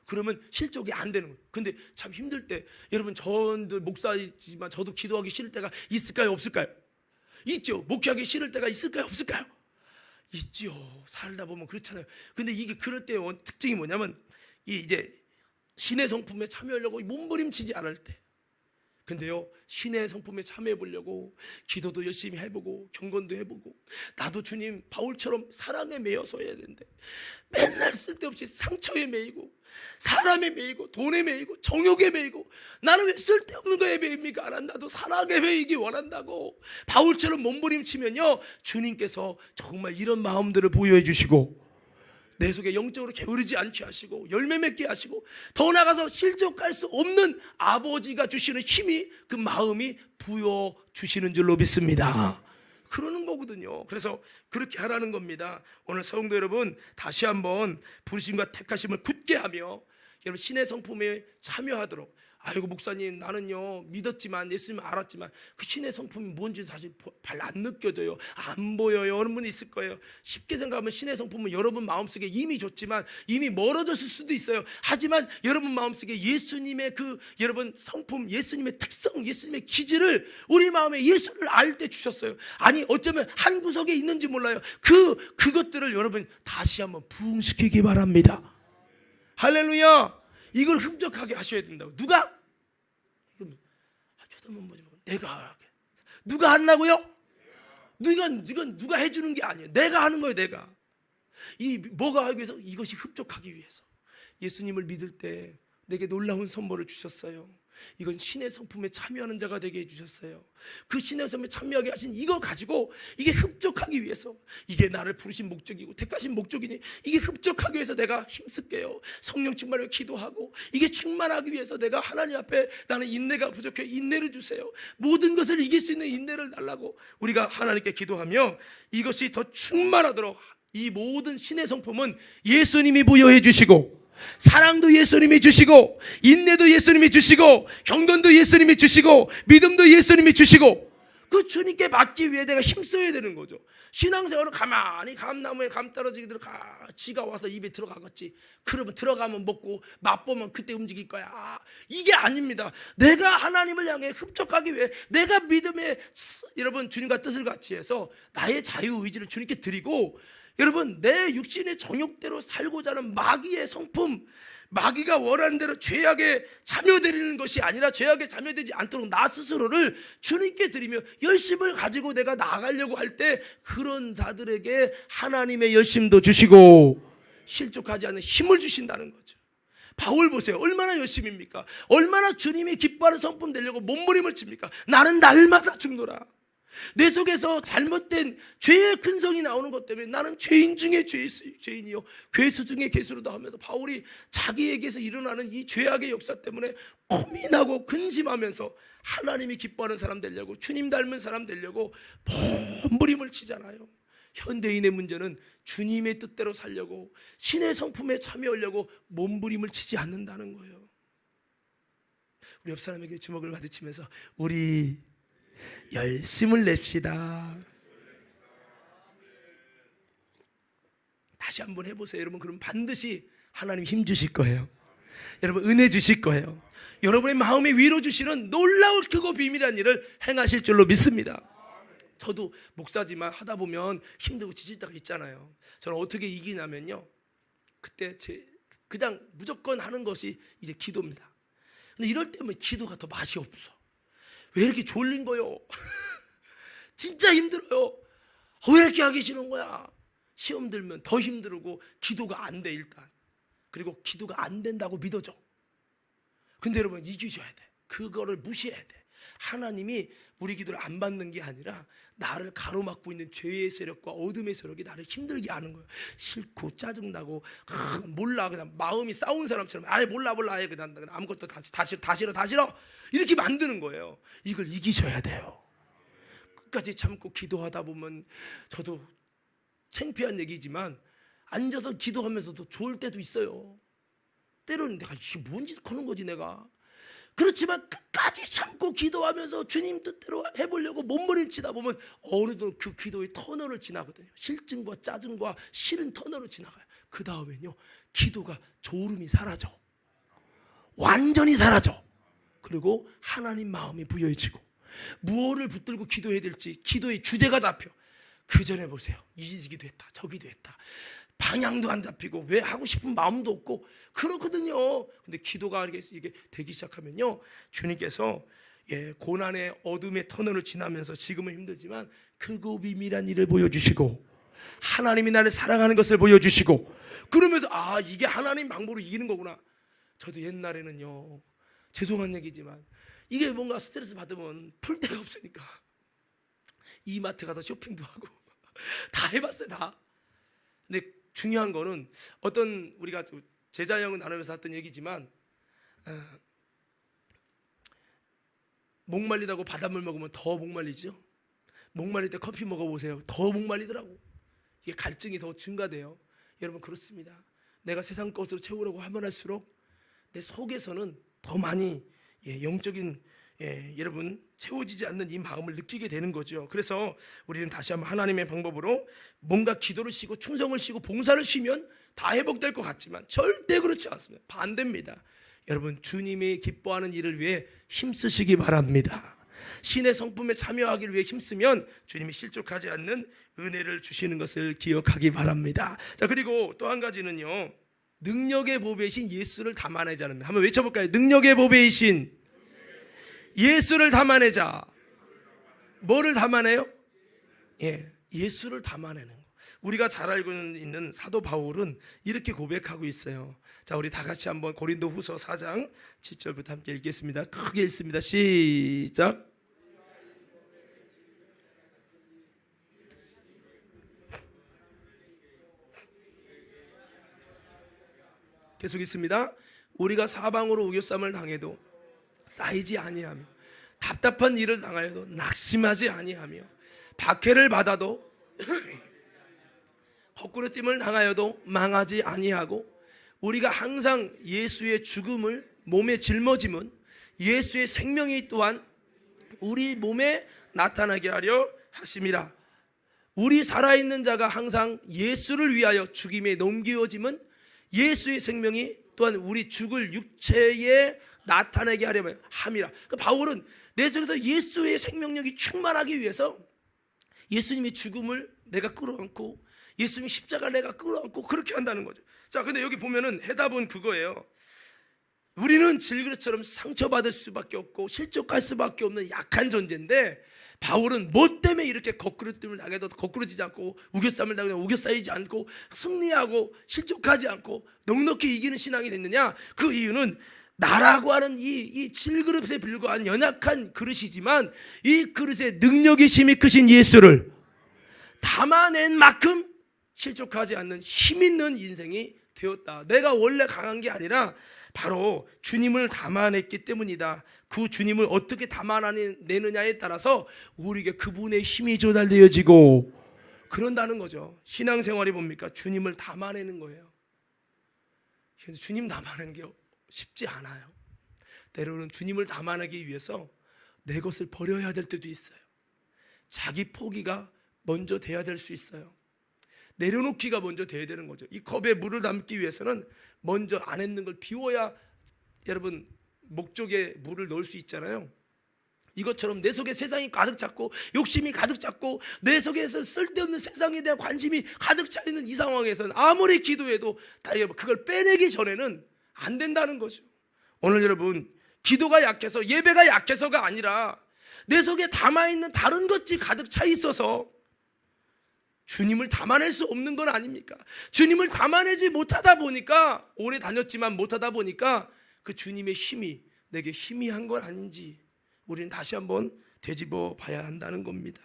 Speaker 1: 그러면 실족이 안 되는 거예요. 근데 참 힘들 때, 여러분 저도 목사이지만 저도 기도하기 싫을 때가 있을까요, 없을까요? 있죠. 목회하기 싫을 때가 있을까요, 없을까요? 있지요. 살다 보면 그렇잖아요. 근데 이게 그럴 때 특징이 뭐냐면, 이제 신의 성품에 참여하려고 몸부림치지 않을 때. 근데요 신의 성품에 참여해 보려고 기도도 열심히 해보고 경건도 해보고, 나도 주님 바울처럼 사랑에 매여서 해야 되는데 맨날 쓸데없이 상처에 매이고, 사람에 매이고, 돈에 매이고, 정욕에 매이고, 나는 왜 쓸데없는 거에 매입니까? 나도 사랑에 매이기 원한다고 바울처럼 몸부림치면요 주님께서 정말 이런 마음들을 부여해 주시고, 내 속에 영적으로 게으르지 않게 하시고 열매 맺게 하시고, 더 나아가서 실족할 수 없는 아버지가 주시는 힘이, 그 마음이 부여 주시는 줄로 믿습니다. 그러는 거거든요. 그래서 그렇게 하라는 겁니다. 오늘 성도 여러분, 다시 한번 부르심과 택하심을 굳게 하며 여러분 신의 성품에 참여하도록. 아이고 목사님 나는요 믿었지만, 예수님을 알았지만 그 신의 성품이 뭔지 사실 잘 안 느껴져요, 안 보여요. 어느 분 있을 거예요. 쉽게 생각하면 신의 성품은 여러분 마음속에 이미 좋지만 이미 멀어졌을 수도 있어요. 하지만 여러분 마음속에 예수님의 그 여러분 성품, 예수님의 특성, 예수님의 기질을 우리 마음에 예수를 알 때 주셨어요. 아니 어쩌면 한 구석에 있는지 몰라요. 그것들을 여러분 다시 한번 부흥시키기 바랍니다. 할렐루야. 이걸 흡족하게 하셔야 된다고. 누가? 쳐다만 보지 말고 내가 하게. 누가 한다고요? 누가 해주는 게 아니에요. 내가 하는 거예요. 내가. 뭐가 하기 위해서? 이것이 흡족하기 위해서. 예수님을 믿을 때 내게 놀라운 선물을 주셨어요. 이건 신의 성품에 참여하는 자가 되게 해주셨어요. 그 신의 성품에 참여하게 하신 이거 가지고 이게 흡족하기 위해서, 이게 나를 부르신 목적이고 택하신 목적이니 이게 흡족하기 위해서 내가 힘쓸게요. 성령 충만하게 기도하고, 이게 충만하기 위해서 내가 하나님 앞에 나는 인내가 부족해, 인내를 주세요. 모든 것을 이길 수 있는 인내를 달라고 우리가 하나님께 기도하며, 이것이 더 충만하도록 이 모든 신의 성품은 예수님이 부여해 주시고, 사랑도 예수님이 주시고, 인내도 예수님이 주시고, 경건도 예수님이 주시고, 믿음도 예수님이 주시고, 그 주님께 받기 위해 내가 힘써야 되는 거죠. 신앙생활은 가만히 감나무에 감 떨어지게 들어가, 지가 와서 입에 들어가겠지. 그러면 들어가면 먹고 맛보면 그때 움직일 거야. 이게 아닙니다. 내가 하나님을 향해 흡족하기 위해 내가 믿음의 여러분 주님과 뜻을 같이 해서 나의 자유의지를 주님께 드리고, 여러분 내 육신의 정욕대로 살고자 하는 마귀의 성품, 마귀가 원하는 대로 죄악에 참여되는 것이 아니라 죄악에 참여되지 않도록 나 스스로를 주님께 드리며 열심을 가지고 내가 나아가려고 할 때 그런 자들에게 하나님의 열심도 주시고 실족하지 않는 힘을 주신다는 거죠. 바울 보세요. 얼마나 열심입니까? 얼마나 주님이 기뻐하는 성품 되려고 몸부림을 칩니까? 나는 날마다 죽노라. 내 속에서 잘못된 죄의 근성이 나오는 것 때문에 나는 죄인 중에 죄인이요 괴수 중에 괴수로도 하면서 바울이 자기에게서 일어나는 이 죄악의 역사 때문에 고민하고 근심하면서 하나님이 기뻐하는 사람 되려고, 주님 닮은 사람 되려고 몸부림을 치잖아요. 현대인의 문제는 주님의 뜻대로 살려고, 신의 성품에 참여하려고 몸부림을 치지 않는다는 거예요. 우리 옆 사람에게 주먹을 마주치면서 우리 열심을 냅시다. 다시 한번 해보세요. 여러분, 그럼 반드시 하나님 힘 주실 거예요. 여러분 은혜 주실 거예요. 여러분의 마음에 위로 주시는 놀라운 크고 비밀한 일을 행하실 줄로 믿습니다. 저도 목사지만 하다 보면 힘들고 지칠 때가 있잖아요. 저는 어떻게 이기냐면요, 그때 그냥 무조건 하는 것이 이제 기도입니다. 근데 이럴 때면 기도가 더 맛이 없어. 왜 이렇게 졸린 거요? 진짜 힘들어요. 왜 이렇게 하기 싫은 거야? 시험 들면 더 힘들고 기도가 안 돼 일단. 그리고 기도가 안 된다고 믿어져. 근데 여러분 이기셔야 돼. 그거를 무시해야 돼. 하나님이 우리 기도를 안 받는 게 아니라 나를 가로막고 있는 죄의 세력과 어둠의 세력이 나를 힘들게 하는 거예요. 싫고 짜증나고 몰라, 그냥 마음이 싸운 사람처럼 몰라 그냥 아무것도 다 싫어 이렇게 만드는 거예요. 이걸 이기셔야 돼요. 끝까지 참고 기도하다 보면, 저도 창피한 얘기지만 앉아서 기도하면서도 좋을 때도 있어요. 때로는 내가 이게 뭔 짓 하는 거지 내가. 그렇지만 끝까지 참고 기도하면서 주님 뜻대로 해보려고 몸부림치다 보면 어느덧 그 기도의 터널을 지나거든요. 실증과 짜증과 싫은 터널을 지나가요. 그 다음에는요, 기도가 졸음이 사라져. 완전히 사라져. 그리고 하나님 마음이 부여해지고 무엇을 붙들고 기도해야 될지 기도의 주제가 잡혀. 그 전에 보세요. 이기도 했다 저기도 했다, 방향도 안 잡히고 왜 하고 싶은 마음도 없고 그렇거든요. 근데 기도가 이게 되기 시작하면요, 주님께서 고난의 어둠의 터널을 지나면서 지금은 힘들지만 크고 비밀한 일을 보여주시고 하나님이 나를 사랑하는 것을 보여주시고, 그러면서 이게 하나님 방법으로 이기는 거구나. 저도 옛날에는요, 죄송한 얘기지만 이게 뭔가 스트레스 받으면 풀 데가 없으니까 이마트 가서 쇼핑도 하고 다 해봤어요, 다. 근데 중요한 거는 어떤 우리가 제자형을 나누면서 했던 얘기지만, 목말리다고 바닷물 먹으면 더 목말리죠. 목말릴 때 커피 먹어보세요. 더 목말리더라고. 이게 갈증이 더 증가돼요. 여러분 그렇습니다. 내가 세상 것으로 채우려고 하면 할수록 내 속에서는 더 많이 영적인 여러분 채워지지 않는 이 마음을 느끼게 되는 거죠. 그래서 우리는 다시 한번 하나님의 방법으로 뭔가 기도를 쉬고 충성을 쉬고 봉사를 쉬면 다 회복될 것 같지만 절대 그렇지 않습니다. 반대입니다. 여러분 주님이 기뻐하는 일을 위해 힘쓰시기 바랍니다. 신의 성품에 참여하기를 위해 힘쓰면 주님이 실족하지 않는 은혜를 주시는 것을 기억하기 바랍니다. 자, 그리고 또 한 가지는요, 능력의 보배이신 예수를 담아내자는, 한번 외쳐볼까요? 능력의 보배이신 예수를 담아내자. 뭐를 담아내요? 예수를 담아내는 거. 우리가 잘 알고 있는 사도 바울은 이렇게 고백하고 있어요. 자, 우리 다 같이 한번 고린도후서 4장 7절부터 함께 읽겠습니다. 크게 읽습니다. 시작. 계속 있습니다. 우리가 사방으로 우겨쌈을 당해도 쌓이지 아니하며 답답한 일을 당하여도 낙심하지 아니하며 박해를 받아도 거꾸로 됨을 당하여도 망하지 아니하고, 우리가 항상 예수의 죽음을 몸에 짊어짐은 예수의 생명이 또한 우리 몸에 나타나게 하려 하심이라. 우리 살아있는 자가 항상 예수를 위하여 죽임에 넘겨짐은 예수의 생명이 또한 우리 죽을 육체에 나타내게 하려 함이라. 그러니까 바울은 내 속에서 예수의 생명력이 충만하기 위해서 예수님의 죽음을 내가 끌어안고 예수님의 십자가를 내가 끌어안고 그렇게 한다는 거죠. 자, 근데 여기 보면은 해답은 그거예요. 우리는 질그릇처럼 상처받을 수밖에 없고 실족할 수밖에 없는 약한 존재인데, 바울은 뭐 때문에 이렇게 거꾸로짐을 당해도 거꾸로지지 않고 우겨쌈을 당해도 우겨싸이지 않고 승리하고 실족하지 않고 넉넉히 이기는 신앙이 됐느냐? 그 이유는 나라고 하는 이 질그릇에 불과한 연약한 그릇이지만 이 그릇에 능력이 힘이 크신 예수를 담아낸 만큼 실족하지 않는 힘 있는 인생이 되었다. 내가 원래 강한 게 아니라 바로 주님을 담아냈기 때문이다. 그 주님을 어떻게 담아내느냐에 따라서 우리에게 그분의 힘이 조달되어지고 그런다는 거죠. 신앙생활이 뭡니까? 주님을 담아내는 거예요. 그래서 주님 담아내는 게 쉽지 않아요. 때로는 주님을 담아내기 위해서 내 것을 버려야 될 때도 있어요. 자기 포기가 먼저 돼야 될 수 있어요. 내려놓기가 먼저 돼야 되는 거죠. 이 컵에 물을 담기 위해서는 먼저 안에 있는 걸 비워야 여러분 목적에 물을 넣을 수 있잖아요. 이것처럼 내 속에 세상이 가득 찼고 욕심이 가득 찼고 내 속에서 쓸데없는 세상에 대한 관심이 가득 차 있는 이 상황에서는 아무리 기도해도 그걸 빼내기 전에는 안 된다는 거죠. 오늘 여러분, 기도가 약해서 예배가 약해서가 아니라 내 속에 담아있는 다른 것이 가득 차 있어서 주님을 담아낼 수 없는 건 아닙니까? 주님을 담아내지 못하다 보니까, 오래 다녔지만 못하다 보니까 그 주님의 힘이 내게 희미한 건 아닌지 우리는 다시 한번 되짚어 봐야 한다는 겁니다.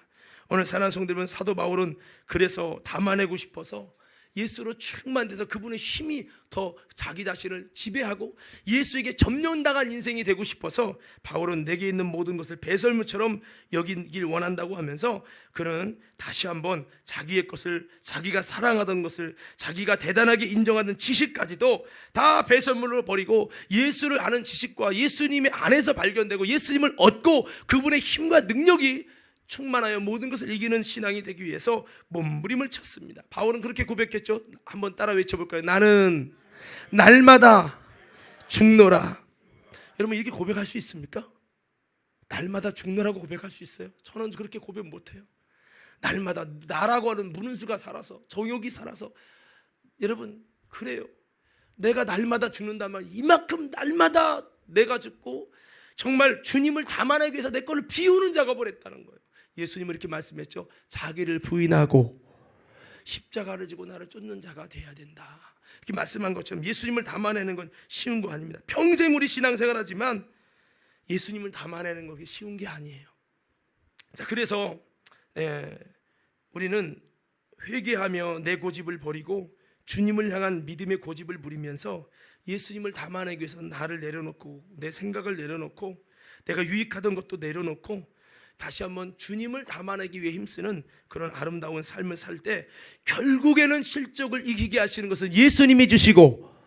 Speaker 1: 오늘 사랑하는 성도들, 사도 바울은 그래서 담아내고 싶어서 예수로 충만돼서 그분의 힘이 더 자기 자신을 지배하고 예수에게 점령당한 인생이 되고 싶어서 바울은 내게 있는 모든 것을 배설물처럼 여기길 원한다고 하면서 그는 다시 한번 자기의 것을, 자기가 사랑하던 것을, 자기가 대단하게 인정하는 지식까지도 다 배설물로 버리고 예수를 아는 지식과 예수님의 안에서 발견되고 예수님을 얻고 그분의 힘과 능력이 충만하여 모든 것을 이기는 신앙이 되기 위해서 몸부림을 쳤습니다. 바울은 그렇게 고백했죠. 한번 따라 외쳐볼까요? 나는 날마다 죽노라. 여러분, 이렇게 고백할 수 있습니까? 날마다 죽노라고 고백할 수 있어요? 저는 그렇게 고백 못해요. 날마다 나라고 하는 문은수가 살아서, 정욕이 살아서. 여러분, 그래요. 내가 날마다 죽는다면 이만큼 날마다 내가 죽고 정말 주님을 담아내기 위해서 내 거를 비우는 작업을 했다는 거예요. 예수님은 이렇게 말씀했죠. 자기를 부인하고 십자가를 지고 나를 쫓는 자가 돼야 된다. 이렇게 말씀한 것처럼 예수님을 담아내는 건 쉬운 거 아닙니다. 평생 우리 신앙생활 하지만 예수님을 담아내는 것이 쉬운 게 아니에요. 자, 그래서 우리는 회개하며 내 고집을 버리고 주님을 향한 믿음의 고집을 부리면서 예수님을 담아내기 위해서 나를 내려놓고 내 생각을 내려놓고 내가 유익하던 것도 내려놓고 다시 한번 주님을 담아내기 위해 힘쓰는 그런 아름다운 삶을 살 때 결국에는 실족을 이기게 하시는 것은 예수님이 주시고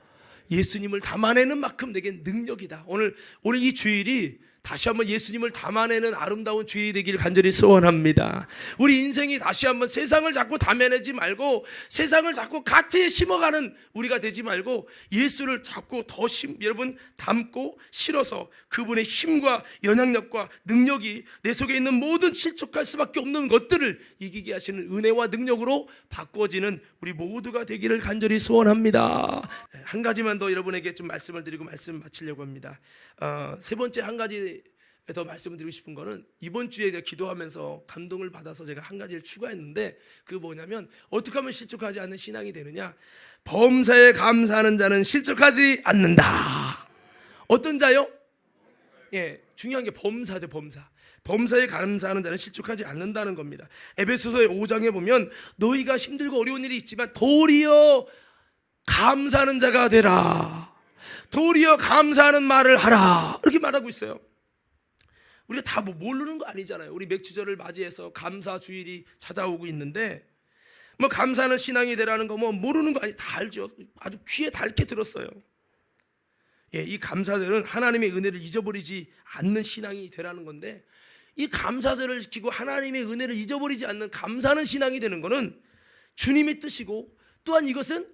Speaker 1: 예수님을 담아내는 만큼 내게 능력이다. 오늘 이 주일이 다시 한번 예수님을 담아내는 아름다운 주일이 되기를 간절히 소원합니다. 우리 인생이 다시 한번 세상을 자꾸 담아내지 말고 세상을 자꾸 가트에 심어가는 우리가 되지 말고 예수를 자꾸 더 여러분 담고 실어서 그분의 힘과 영향력과 능력이 내 속에 있는 모든 실족할 수밖에 없는 것들을 이기게 하시는 은혜와 능력으로 바꾸어지는 우리 모두가 되기를 간절히 소원합니다. 한 가지만 더 여러분에게 좀 말씀을 드리고 말씀 마치려고 합니다. 세 번째 한 가지 더 말씀드리고 싶은 거는 이번 주에 제가 기도하면서 감동을 받아서 제가 한 가지를 추가했는데 그게 뭐냐면 어떻게 하면 실족하지 않는 신앙이 되느냐. 범사에 감사하는 자는 실족하지 않는다. 어떤 자요? 중요한 게 범사죠. 범사에 감사하는 자는 실족하지 않는다는 겁니다. 에베소서의 5장에 보면 너희가 힘들고 어려운 일이 있지만 도리어 감사하는 자가 되라. 도리어 감사하는 말을 하라. 이렇게 말하고 있어요. 우리가 다 모르는 거 아니잖아요. 우리 맥주절을 맞이해서 감사 주일이 찾아오고 있는데 뭐 감사하는 신앙이 되라는 거 뭐 모르는 거 아니, 다 알죠. 아주 귀에 닳게 들었어요. 이 감사들은 하나님의 은혜를 잊어버리지 않는 신앙이 되라는 건데 이 감사절을 지키고 하나님의 은혜를 잊어버리지 않는 감사하는 신앙이 되는 것은 주님의 뜻이고, 또한 이것은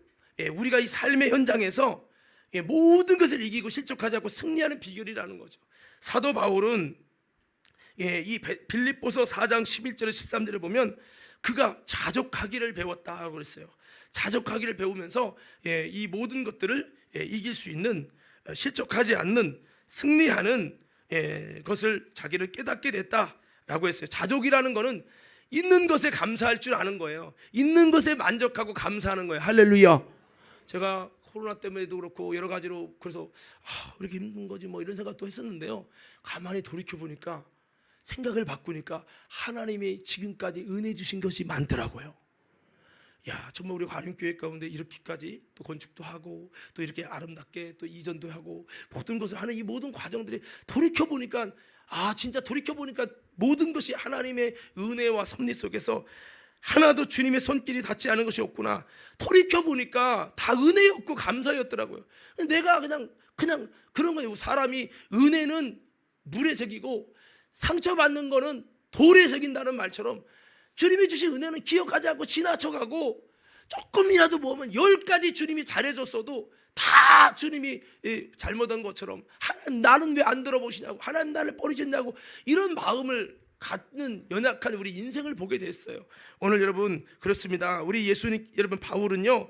Speaker 1: 우리가 이 삶의 현장에서 모든 것을 이기고 실족하지 않고 승리하는 비결이라는 거죠. 사도 바울은 이 빌립보서 4장 11절에 13절에 보면 그가 자족하기를 배웠다고 그랬어요. 자족하기를 배우면서 이 모든 것들을 이길 수 있는, 실족하지 않는, 승리하는 것을 자기를 깨닫게 됐다라고 했어요. 자족이라는 것은 있는 것에 감사할 줄 아는 거예요. 있는 것에 만족하고 감사하는 거예요. 할렐루야. 제가 코로나 때문에도 그렇고 여러 가지로 그래서 이렇게 힘든 거지 뭐 이런 생각도 했었는데요, 가만히 돌이켜 보니까, 생각을 바꾸니까 하나님이 지금까지 은혜 주신 것이 많더라고요. 야, 정말 우리 과림교회 가운데 이렇게까지 또 건축도 하고 또 이렇게 아름답게 또 이전도 하고 모든 것을 하는 이 모든 과정들이 돌이켜 보니까, 진짜 돌이켜 보니까 모든 것이 하나님의 은혜와 섭리 속에서 하나도 주님의 손길이 닿지 않은 것이 없구나. 돌이켜 보니까 다 은혜였고 감사였더라고요. 내가 그냥 그런 거예요. 사람이 은혜는 물에 새기고 상처받는 거는 돌에 새긴다는 말처럼, 주님이 주신 은혜는 기억하지 않고 지나쳐가고, 조금이라도 보면 10가지 주님이 잘해줬어도 다 주님이 잘못한 것처럼, 하나님 나는 왜 안 들어보시냐고, 하나님 나를 버리셨냐고, 이런 마음을 갖는 연약한 우리 인생을 보게 됐어요. 오늘 여러분 그렇습니다. 우리 예수님 여러분 바울은요,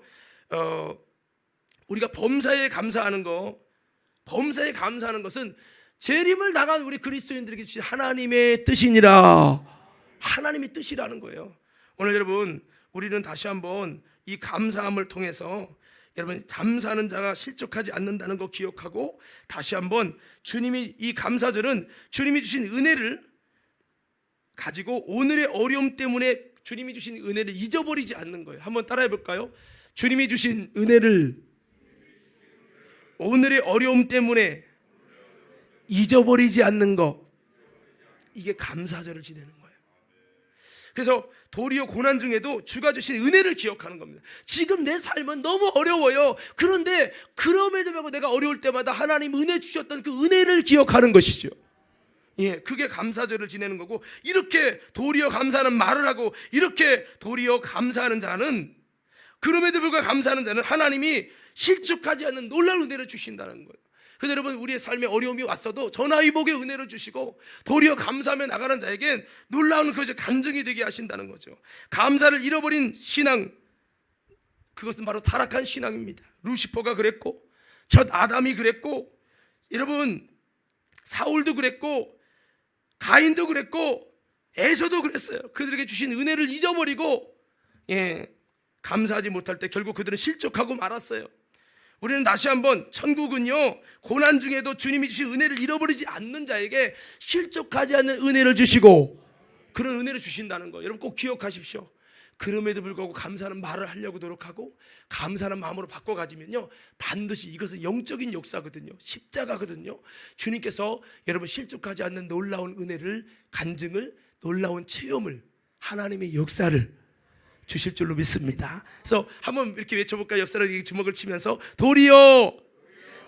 Speaker 1: 우리가 범사에 감사하는 것은 재림을 당한 우리 그리스도인들에게 주신 하나님의 뜻이니라. 하나님의 뜻이라는 거예요. 오늘 여러분 우리는 다시 한번 이 감사함을 통해서 여러분 감사하는 자가 실족하지 않는다는 거 기억하고, 다시 한번 주님이 이 감사절은 주님이 주신 은혜를 가지고 오늘의 어려움 때문에 주님이 주신 은혜를 잊어버리지 않는 거예요. 한번 따라해 볼까요? 주님이 주신 은혜를 오늘의 어려움 때문에 잊어버리지 않는 거, 이게 감사절을 지내는 거예요. 그래서 도리어 고난 중에도 주가 주신 은혜를 기억하는 겁니다. 지금 내 삶은 너무 어려워요. 그런데 그럼에도 불구하고 내가 어려울 때마다 하나님 은혜 주셨던 그 은혜를 기억하는 것이죠. 그게 감사절을 지내는 거고, 이렇게 도리어 감사하는 말을 하고, 이렇게 도리어 감사하는 자는, 그럼에도 불구하고 감사하는 자는 하나님이 실족하지 않는 놀라운 은혜를 주신다는 거예요. 그래서 여러분 우리의 삶에 어려움이 왔어도 전화위복의 은혜를 주시고 도리어 감사하며 나가는 자에겐 놀라운 그것이 간증이 되게 하신다는 거죠. 감사를 잃어버린 신앙, 그것은 바로 타락한 신앙입니다. 루시퍼가 그랬고, 첫 아담이 그랬고, 여러분 사울도 그랬고, 가인도 그랬고, 에서도 그랬어요. 그들에게 주신 은혜를 잊어버리고 감사하지 못할 때 결국 그들은 실족하고 말았어요. 우리는 다시 한번, 천국은요 고난 중에도 주님이 주신 은혜를 잃어버리지 않는 자에게 실족하지 않는 은혜를 주시고, 그런 은혜를 주신다는 거 여러분 꼭 기억하십시오. 그럼에도 불구하고 감사하는 말을 하려고 노력하고 감사하는 마음으로 바꿔 가지면요, 반드시 이것은 영적인 역사거든요. 십자가거든요. 주님께서 여러분 실족하지 않는 놀라운 은혜를, 간증을, 놀라운 체험을, 하나님의 역사를 주실 줄로 믿습니다. 그래서 한번 이렇게 외쳐볼까요? 옆 사람에게 주먹을 치면서 도리어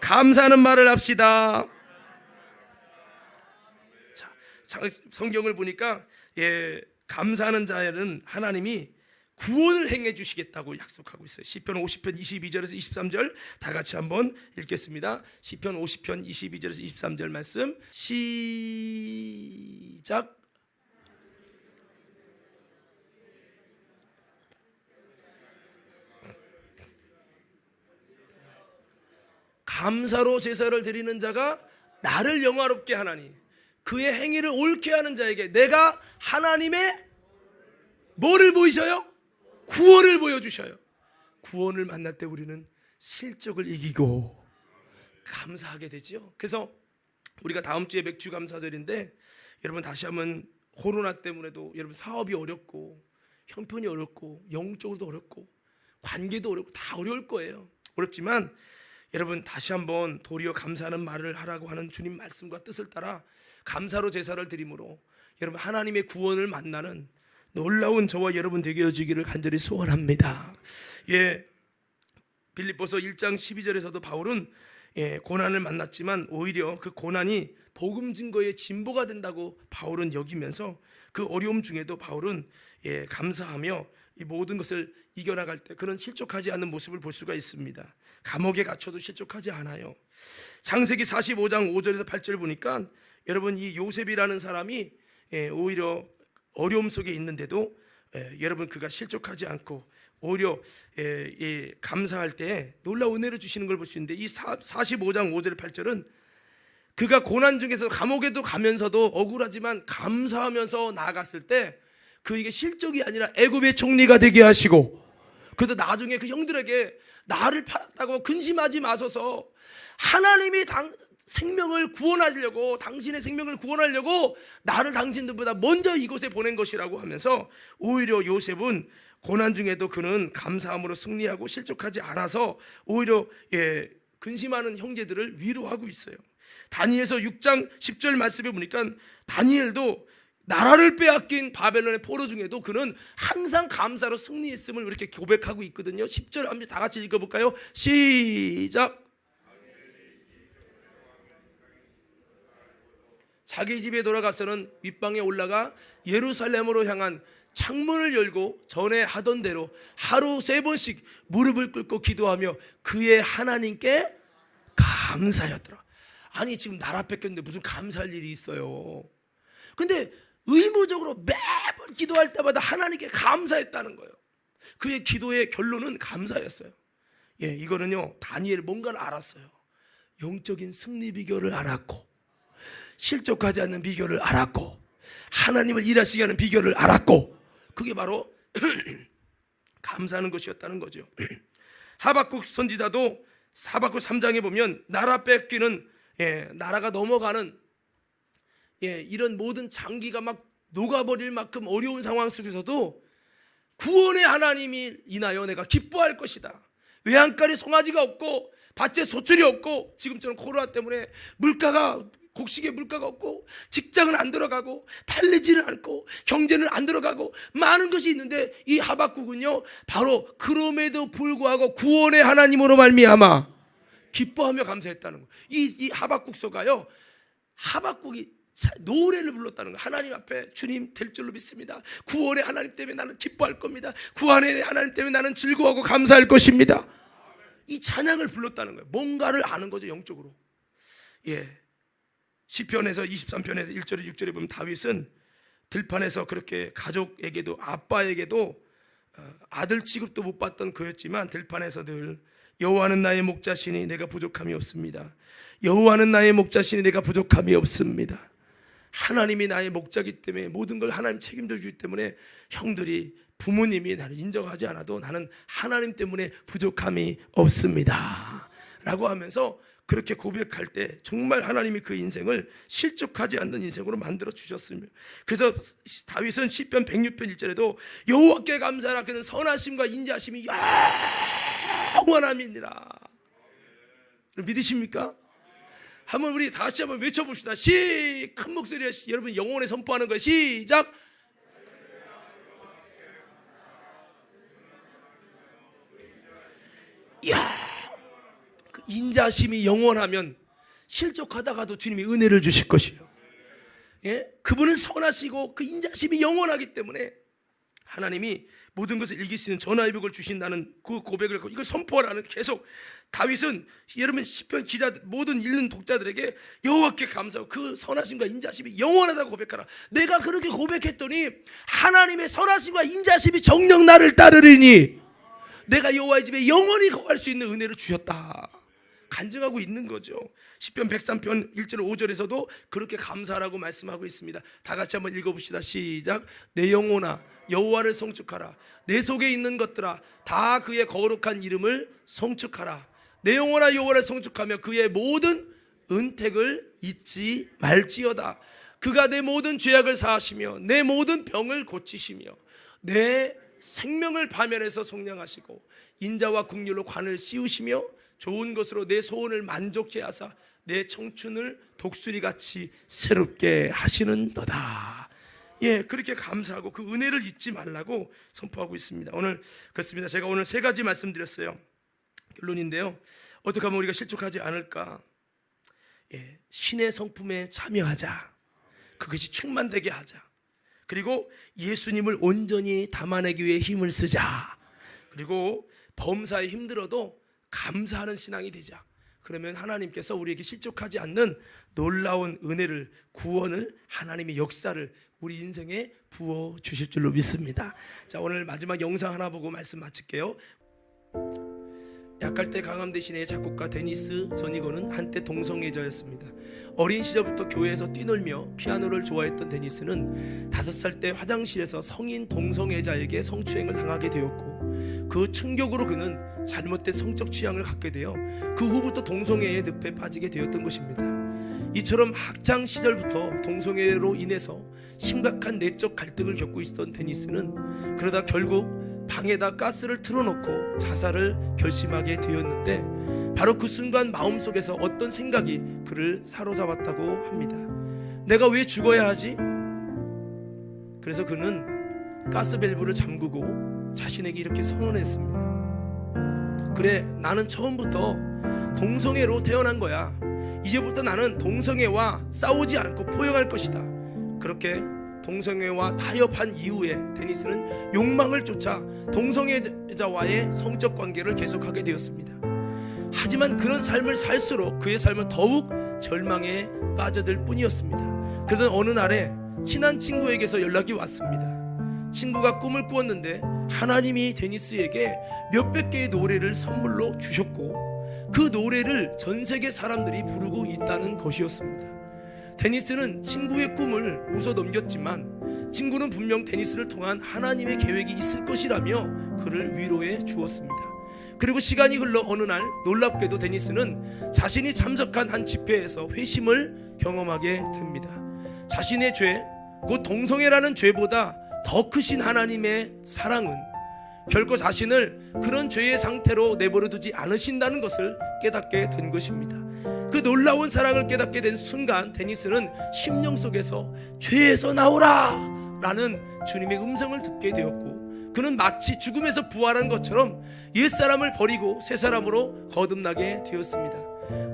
Speaker 1: 감사하는 말을 합시다. 자, 성경을 보니까 감사하는 자는 하나님이 구원을 행해 주시겠다고 약속하고 있어요. 시편 50편 22절에서 23절 다 같이 한번 읽겠습니다. 시편 50편 22절에서 23절 말씀 시작. 감사로 제사를 드리는 자가 나를 영화롭게 하나니, 그의 행위를 옳게 하는 자에게 내가 하나님의 뭐를 보이셔요? 구원을 보여주셔요. 구원을 만날 때 우리는 실족을 이기고 감사하게 되죠. 그래서 우리가 다음 주에 맥주 감사절인데, 여러분 다시 한번 코로나 때문에도 여러분 사업이 어렵고 형편이 어렵고 영적으로도 어렵고 관계도 어렵고 다 어려울 거예요. 어렵지만 여러분 다시 한번 도리어 감사하는 말을 하라고 하는 주님 말씀과 뜻을 따라 감사로 제사를 드림으로 여러분 하나님의 구원을 만나는 놀라운 저와 여러분 되게 해주기를 간절히 소원합니다. 빌립보서 1장 12절에서도 바울은 고난을 만났지만 오히려 그 고난이 복음 증거의 진보가 된다고 바울은 여기면서 그 어려움 중에도 바울은 감사하며 이 모든 것을 이겨나갈 때 그런 실족하지 않는 모습을 볼 수가 있습니다. 감옥에 갇혀도 실족하지 않아요. 창세기 45장 5절에서 8절 보니까 여러분 이 요셉이라는 사람이 오히려 어려움 속에 있는데도 여러분 그가 실족하지 않고 오히려 감사할 때 놀라운 은혜를 주시는 걸 볼 수 있는데 이 45장 5절 8절은 그가 고난 중에서 감옥에도 가면서도 억울하지만 감사하면서 나아갔을 때 그에게 실족이 아니라 애굽의 총리가 되게 하시고, 그래도 나중에 그 형들에게 나를 팔았다고 근심하지 마소서, 하나님이 생명을 구원하려고, 당신의 생명을 구원하려고 나를 당신들보다 먼저 이곳에 보낸 것이라고 하면서 오히려 요셉은 고난 중에도 그는 감사함으로 승리하고 실족하지 않아서 오히려 근심하는 형제들을 위로하고 있어요. 다니엘서 6장 10절 말씀에 보니까 다니엘도 나라를 빼앗긴 바벨론의 포로 중에도 그는 항상 감사로 승리했음을 이렇게 고백하고 있거든요. 10절 한번 다 같이 읽어볼까요? 시작. 자기 집에 돌아가서는 윗방에 올라가 예루살렘으로 향한 창문을 열고 전에 하던 대로 하루 3번씩 무릎을 꿇고 기도하며 그의 하나님께 감사하였더라. 아니 지금 나라 뺏겼는데 무슨 감사할 일이 있어요? 근데 의무적으로 매번 기도할 때마다 하나님께 감사했다는 거예요. 그의 기도의 결론은 감사였어요. 이거는요 다니엘 뭔가를 알았어요. 영적인 승리 비결을 알았고, 실족하지 않는 비결을 알았고, 하나님을 일하시게 하는 비결을 알았고, 그게 바로 감사하는 것이었다는 거죠. 하박국 선지자도 하박국 3장에 보면 나라 뺏기는 나라가 넘어가는 이런 모든 장기가 막 녹아버릴 만큼 어려운 상황 속에서도 구원의 하나님이 인하여 내가 기뻐할 것이다. 외양간에 송아지가 없고 밭에 소출이 없고 지금처럼 코로나 때문에 곡식의 물가가 없고 직장은 안 들어가고 팔리지는 않고 경제는 안 들어가고 많은 것이 있는데 이 하박국은요 바로 그럼에도 불구하고 구원의 하나님으로 말미암아 기뻐하며 감사했다는 거예요. 이 하박국서가요, 하박국이 노래를 불렀다는 거예요. 하나님 앞에 주님 될 줄로 믿습니다. 구원의 하나님 때문에 나는 기뻐할 겁니다. 구원의 하나님 때문에 나는 즐거워하고 감사할 것입니다. 이 찬양을 불렀다는 거예요. 뭔가를 아는 거죠, 영적으로. 시편에서 23편에서 1절에 6절에 보면 다윗은 들판에서 그렇게 가족에게도 아빠에게도 아들 취급도 못 받던 그였지만 들판에서 늘 여호와는 나의 목자시니 내가 부족함이 없습니다. 여호와는 나의 목자시니 내가 부족함이 없습니다. 하나님이 나의 목자기 때문에 모든 걸 하나님 책임져 주기 때문에 형들이 부모님이 나를 인정하지 않아도 나는 하나님 때문에 부족함이 없습니다 라고 하면서 그렇게 고백할 때 정말 하나님이 그 인생을 실족하지 않는 인생으로 만들어 주셨습니다. 그래서 다윗은 시편 106편 1절에도 여호와께 감사하라, 그는 선하심과 인자하심이 영원함이니라. 믿으십니까? 한번 우리 다시 한번 외쳐봅시다. 큰 목소리로 여러분 영혼에 선포하는 거예요. 시작. 이야, 그 인자심이 영원하면 실족하다가도 주님이 은혜를 주실 것이에요. 그분은 선하시고 그 인자심이 영원하기 때문에 하나님이 모든 것을 이길 수 있는 전화위복을 주신다는 그 고백을 이걸 선포하라는, 계속 다윗은 여러분 시편 기자들 모든 읽는 독자들에게 여호와께 감사하고 그 선하심과 인자심이 영원하다고 고백하라. 내가 그렇게 고백했더니 하나님의 선하심과 인자심이 정녕 나를 따르리니 내가 여호와의 집에 영원히 거할 수 있는 은혜를 주셨다 간증하고 있는 거죠. 시편 103편 1절 5절에서도 그렇게 감사하라고 말씀하고 있습니다. 다 같이 한번 읽어봅시다. 시작. 내 영혼아 여호와를 성축하라. 내 속에 있는 것들아 다 그의 거룩한 이름을 성축하라. 내 영혼아 여호와를 성축하며 그의 모든 은택을 잊지 말지어다. 그가 내 모든 죄악을 사하시며 내 모든 병을 고치시며 내 생명을 파멸해서 속량하시고 인자와 긍휼로 관을 씌우시며 좋은 것으로 내 소원을 만족케 하사 내 청춘을 독수리같이 새롭게 하시는도다. 그렇게 감사하고 그 은혜를 잊지 말라고 선포하고 있습니다. 오늘 그렇습니다. 제가 오늘 3가지 말씀드렸어요. 결론인데요, 어떻게 하면 우리가 실족하지 않을까? 신의 성품에 참여하자. 그것이 충만되게 하자. 그리고 예수님을 온전히 담아내기 위해 힘을 쓰자. 그리고 범사에 힘들어도 감사하는 신앙이 되자. 그러면 하나님께서 우리에게 실족하지 않는 놀라운 은혜를, 구원을, 하나님의 역사를 우리 인생에 부어 주실 줄로 믿습니다. 자, 오늘 마지막 영상 하나 보고 말씀 마칠게요. 약할 때 강함 대신에 작곡가 데니스 저니거는 한때 동성애자였습니다. 어린 시절부터 교회에서 뛰놀며 피아노를 좋아했던 데니스는 5살 때 화장실에서 성인 동성애자에게 성추행을 당하게 되었고, 그 충격으로 그는 잘못된 성적 취향을 갖게 되어 그 후부터 동성애의 늪에 빠지게 되었던 것입니다. 이처럼 학창 시절부터 동성애로 인해서 심각한 내적 갈등을 겪고 있었던 데니스는 그러다 결국 방에다 가스를 틀어놓고 자살을 결심하게 되었는데, 바로 그 순간 마음속에서 어떤 생각이 그를 사로잡았다고 합니다. 내가 왜 죽어야 하지? 그래서 그는 가스 밸브를 잠그고 자신에게 이렇게 선언했습니다. 그래, 나는 처음부터 동성애로 태어난 거야. 이제부터 나는 동성애와 싸우지 않고 포용할 것이다. 그렇게 동성애와 타협한 이후에 데니스는 욕망을 쫓아 동성애자와의 성적 관계를 계속하게 되었습니다. 하지만 그런 삶을 살수록 그의 삶은 더욱 절망에 빠져들 뿐이었습니다. 그러던 어느 날에 친한 친구에게서 연락이 왔습니다. 친구가 꿈을 꾸었는데 하나님이 데니스에게 몇백 개의 노래를 선물로 주셨고, 그 노래를 전 세계 사람들이 부르고 있다는 것이었습니다. 데니스는 친구의 꿈을 웃어 넘겼지만 친구는 분명 데니스를 통한 하나님의 계획이 있을 것이라며 그를 위로해 주었습니다. 그리고 시간이 흘러 어느 날 놀랍게도 데니스는 자신이 참석한 한 집회에서 회심을 경험하게 됩니다. 자신의 죄, 곧 동성애라는 죄보다 더 크신 하나님의 사랑은 결코 자신을 그런 죄의 상태로 내버려 두지 않으신다는 것을 깨닫게 된 것입니다. 그 놀라운 사랑을 깨닫게 된 순간 데니스는 심령 속에서 죄에서 나오라 라는 주님의 음성을 듣게 되었고, 그는 마치 죽음에서 부활한 것처럼 옛사람을 버리고 새사람으로 거듭나게 되었습니다.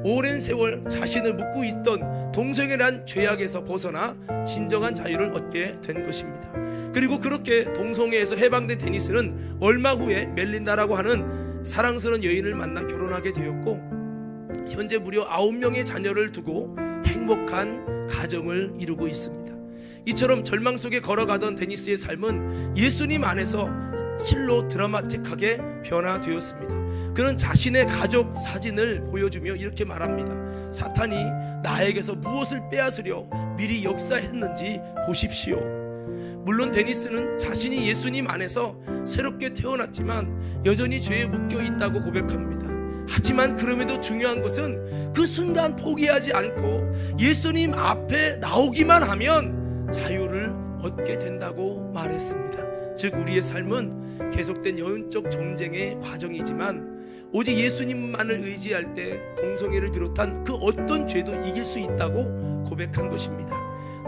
Speaker 1: 오랜 세월 자신을 묶고 있던 동성애란 죄악에서 벗어나 진정한 자유를 얻게 된 것입니다. 그리고 그렇게 동성애에서 해방된 데니스는 얼마 후에 멜린다라고 하는 사랑스러운 여인을 만나 결혼하게 되었고, 현재 무려 9명의 자녀를 두고 행복한 가정을 이루고 있습니다. 이처럼 절망 속에 걸어가던 데니스의 삶은 예수님 안에서 실로 드라마틱하게 변화되었습니다. 그는 자신의 가족 사진을 보여주며 이렇게 말합니다. 사탄이 나에게서 무엇을 빼앗으려 미리 역사했는지 보십시오. 물론 데니스는 자신이 예수님 안에서 새롭게 태어났지만 여전히 죄에 묶여 있다고 고백합니다. 하지만 그럼에도 중요한 것은 그 순간 포기하지 않고 예수님 앞에 나오기만 하면 자유를 얻게 된다고 말했습니다. 즉 우리의 삶은 계속된 영적 정쟁의 과정이지만 오직 예수님만을 의지할 때 동성애를 비롯한 그 어떤 죄도 이길 수 있다고 고백한 것입니다.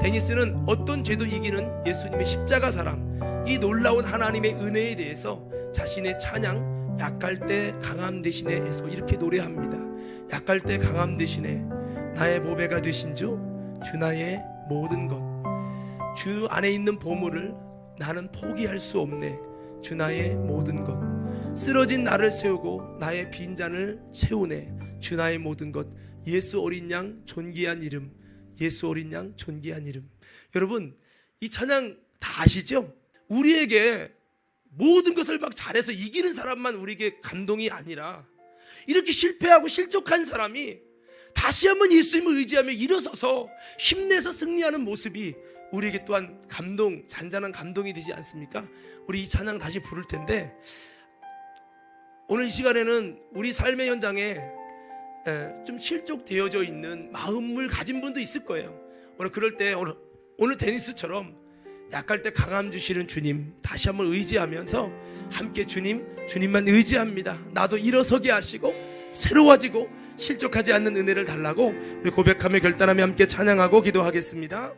Speaker 1: 데니스는 어떤 죄도 이기는 예수님의 십자가 사랑, 이 놀라운 하나님의 은혜에 대해서 자신의 찬양 약할 때 강함 대신에에서 이렇게 노래합니다. 약할 때 강함 대신에 나의 보배가 되신 주 나의 모든 것, 주 안에 있는 보물을 나는 포기할 수 없네. 주 나의 모든 것, 쓰러진 나를 세우고 나의 빈잔을 채우네. 주 나의 모든 것, 예수 어린 양 존귀한 이름, 예수 어린 양 존귀한 이름. 여러분 이 찬양 다 아시죠? 우리에게 모든 것을 막 잘해서 이기는 사람만 우리에게 감동이 아니라, 이렇게 실패하고 실족한 사람이 다시 한번 예수님을 의지하며 일어서서 힘내서 승리하는 모습이 우리에게 또한 감동, 잔잔한 감동이 되지 않습니까? 우리 이 찬양 다시 부를 텐데, 오늘 이 시간에는 우리 삶의 현장에 좀 실족되어져 있는 마음을 가진 분도 있을 거예요. 오늘 그럴 때 오늘 데니스처럼 약할 때 강함 주시는 주님 다시 한번 의지하면서 함께 주님만 의지합니다. 나도 일어서게 하시고 새로워지고 실족하지 않는 은혜를 달라고 우리 고백하며 결단하며 함께 찬양하고 기도하겠습니다.